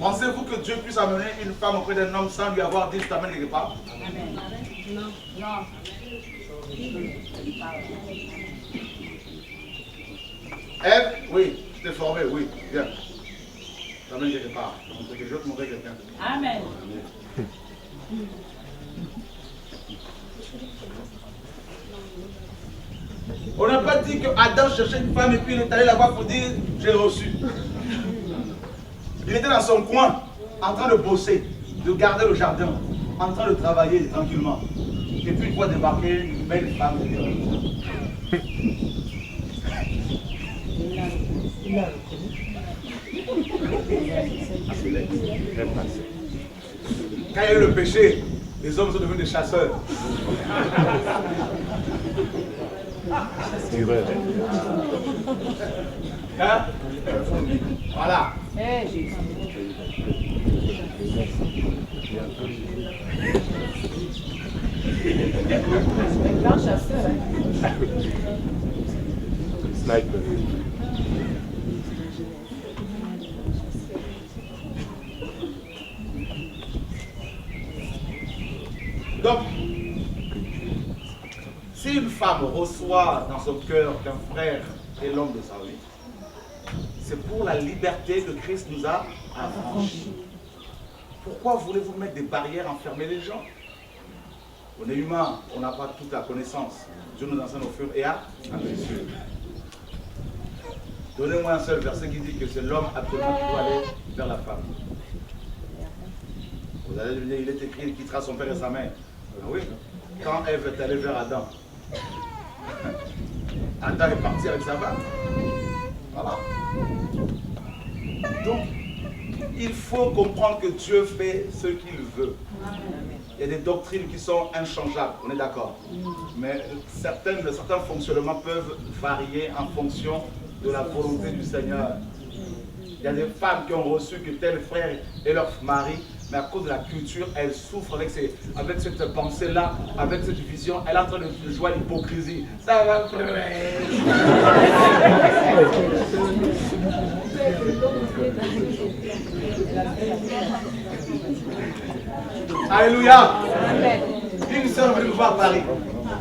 Pensez-vous que Dieu puisse amener une femme auprès d'un homme sans lui avoir dit je t'amène quelque part? Amen. Non. Non. Ève, oui, je t'ai formé, oui, bien. Je t'amène quelque part. Je vais te montrer quelqu'un. Amen. On n'a pas dit que Adam cherchait une femme et puis il est allé là-bas pour dire j'ai reçu. Il était dans son coin, en train de bosser, de garder le jardin, en train de travailler tranquillement. Et puis il voit débarquer une belle femme. Quand il y a eu le péché, Les hommes sont devenus des chasseurs. Hein? Voilà. Grand chasseur. Sniper. Donc, si une femme reçoit dans son cœur qu'un frère est l'homme de sa vie, c'est pour la liberté que Christ nous a affranchis. Pourquoi voulez-vous mettre des barrières, enfermer les gens? On est humain, on n'a pas toute la connaissance. Dieu nous enseigne au fur et à mesure. Donnez-moi un seul verset qui dit que c'est l'homme absolument qui doit aller vers la femme. Vous allez lui dire, il est écrit, il quittera son père et sa mère. Ah oui, quand Ève est allée vers Adam, Adam est parti avec sa femme. Voilà. Donc, il faut comprendre que Dieu fait ce qu'il veut. Il y a des doctrines qui sont inchangeables, on est d'accord. Mais certains fonctionnements peuvent varier en fonction de la volonté du Seigneur. Il y a des femmes qui ont reçu que tel frère est leur mari, mais à cause de la culture, elles souffrent avec cette pensée-là, avec cette vision. Elle est en train de jouer à l'hypocrisie. Ça va. Alléluia. Une sœur est venue me voir à Paris.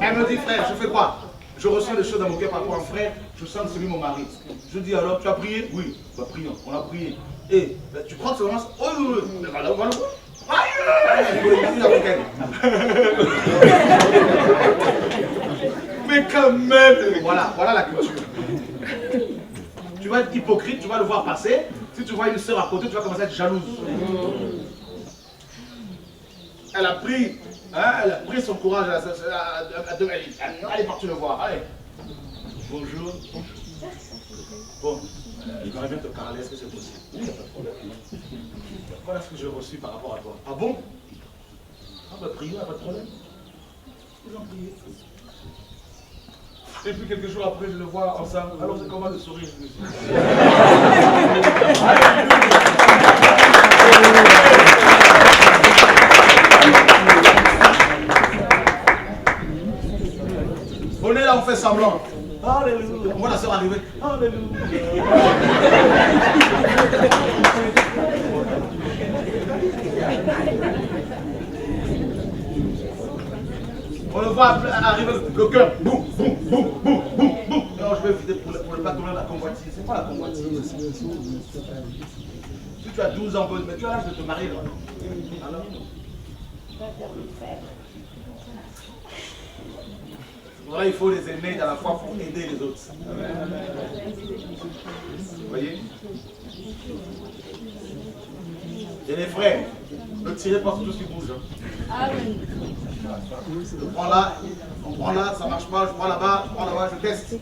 Elle me dit, frère, je fais quoi? Je ressens des choses dans mon cœur par rapport à un frère, je sens que c'est lui mon mari. Je dis alors, tu as prié? Oui, bah, prions, on a prié. Et tu crois que c'est vraiment ça? Oh oui, oui, mais voilà, voilà. Mais quand même, voilà la culture. Tu vas être hypocrite, tu vas le voir passer. Si tu vois une sœur à côté, tu vas commencer à être jalouse. Elle a pris son courage, elle est partie le voir. Allez. Bonjour. Bon, j'aimerais bien te parler, est-ce que c'est possible? Oui, il n'y a pas de problème. Voilà ce que j'ai reçu par rapport à toi. Ah bon? Ah bah prions, il n'y a pas de problème. Ils ont prié. Et puis quelques jours après, je le vois ensemble. Alors c'est comment le sourire? On est là, on fait semblant. Alléluia. On voit la soeur arriver. Alléluia. On le voit arriver, le cœur. Boum, boum, boum, boum, boum, boum. Non, je vais éviter pour ne pas tourner la convoitise. C'est pas la convoitise. Si tu as 12 ans, mais tu as l'âge de te marier. Alors voilà, il faut les aimer dans la foi pour aider les autres. Vous voyez? Et les frères, ne tirez pas sur tout ce qui bouge. On prend là, ça marche pas, je prends là-bas, je teste.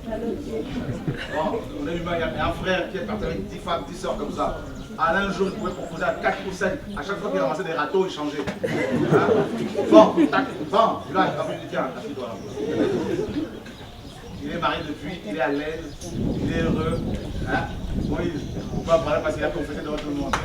Bon, on est humain, il y a un frère qui est parti avec 10 femmes, 10 sœurs comme ça. À un jour, il pouvait proposer à 4 ou 5. À chaque fois qu'il ramassait des râteaux, il changeait. Hein? Bon, tac, bon, là, il a vu, tiens, assis-toi. Il est marié depuis, il est à l'aise, il est heureux. Hein? Bon, on peut en parler parce qu'il a confessé devant tout le monde.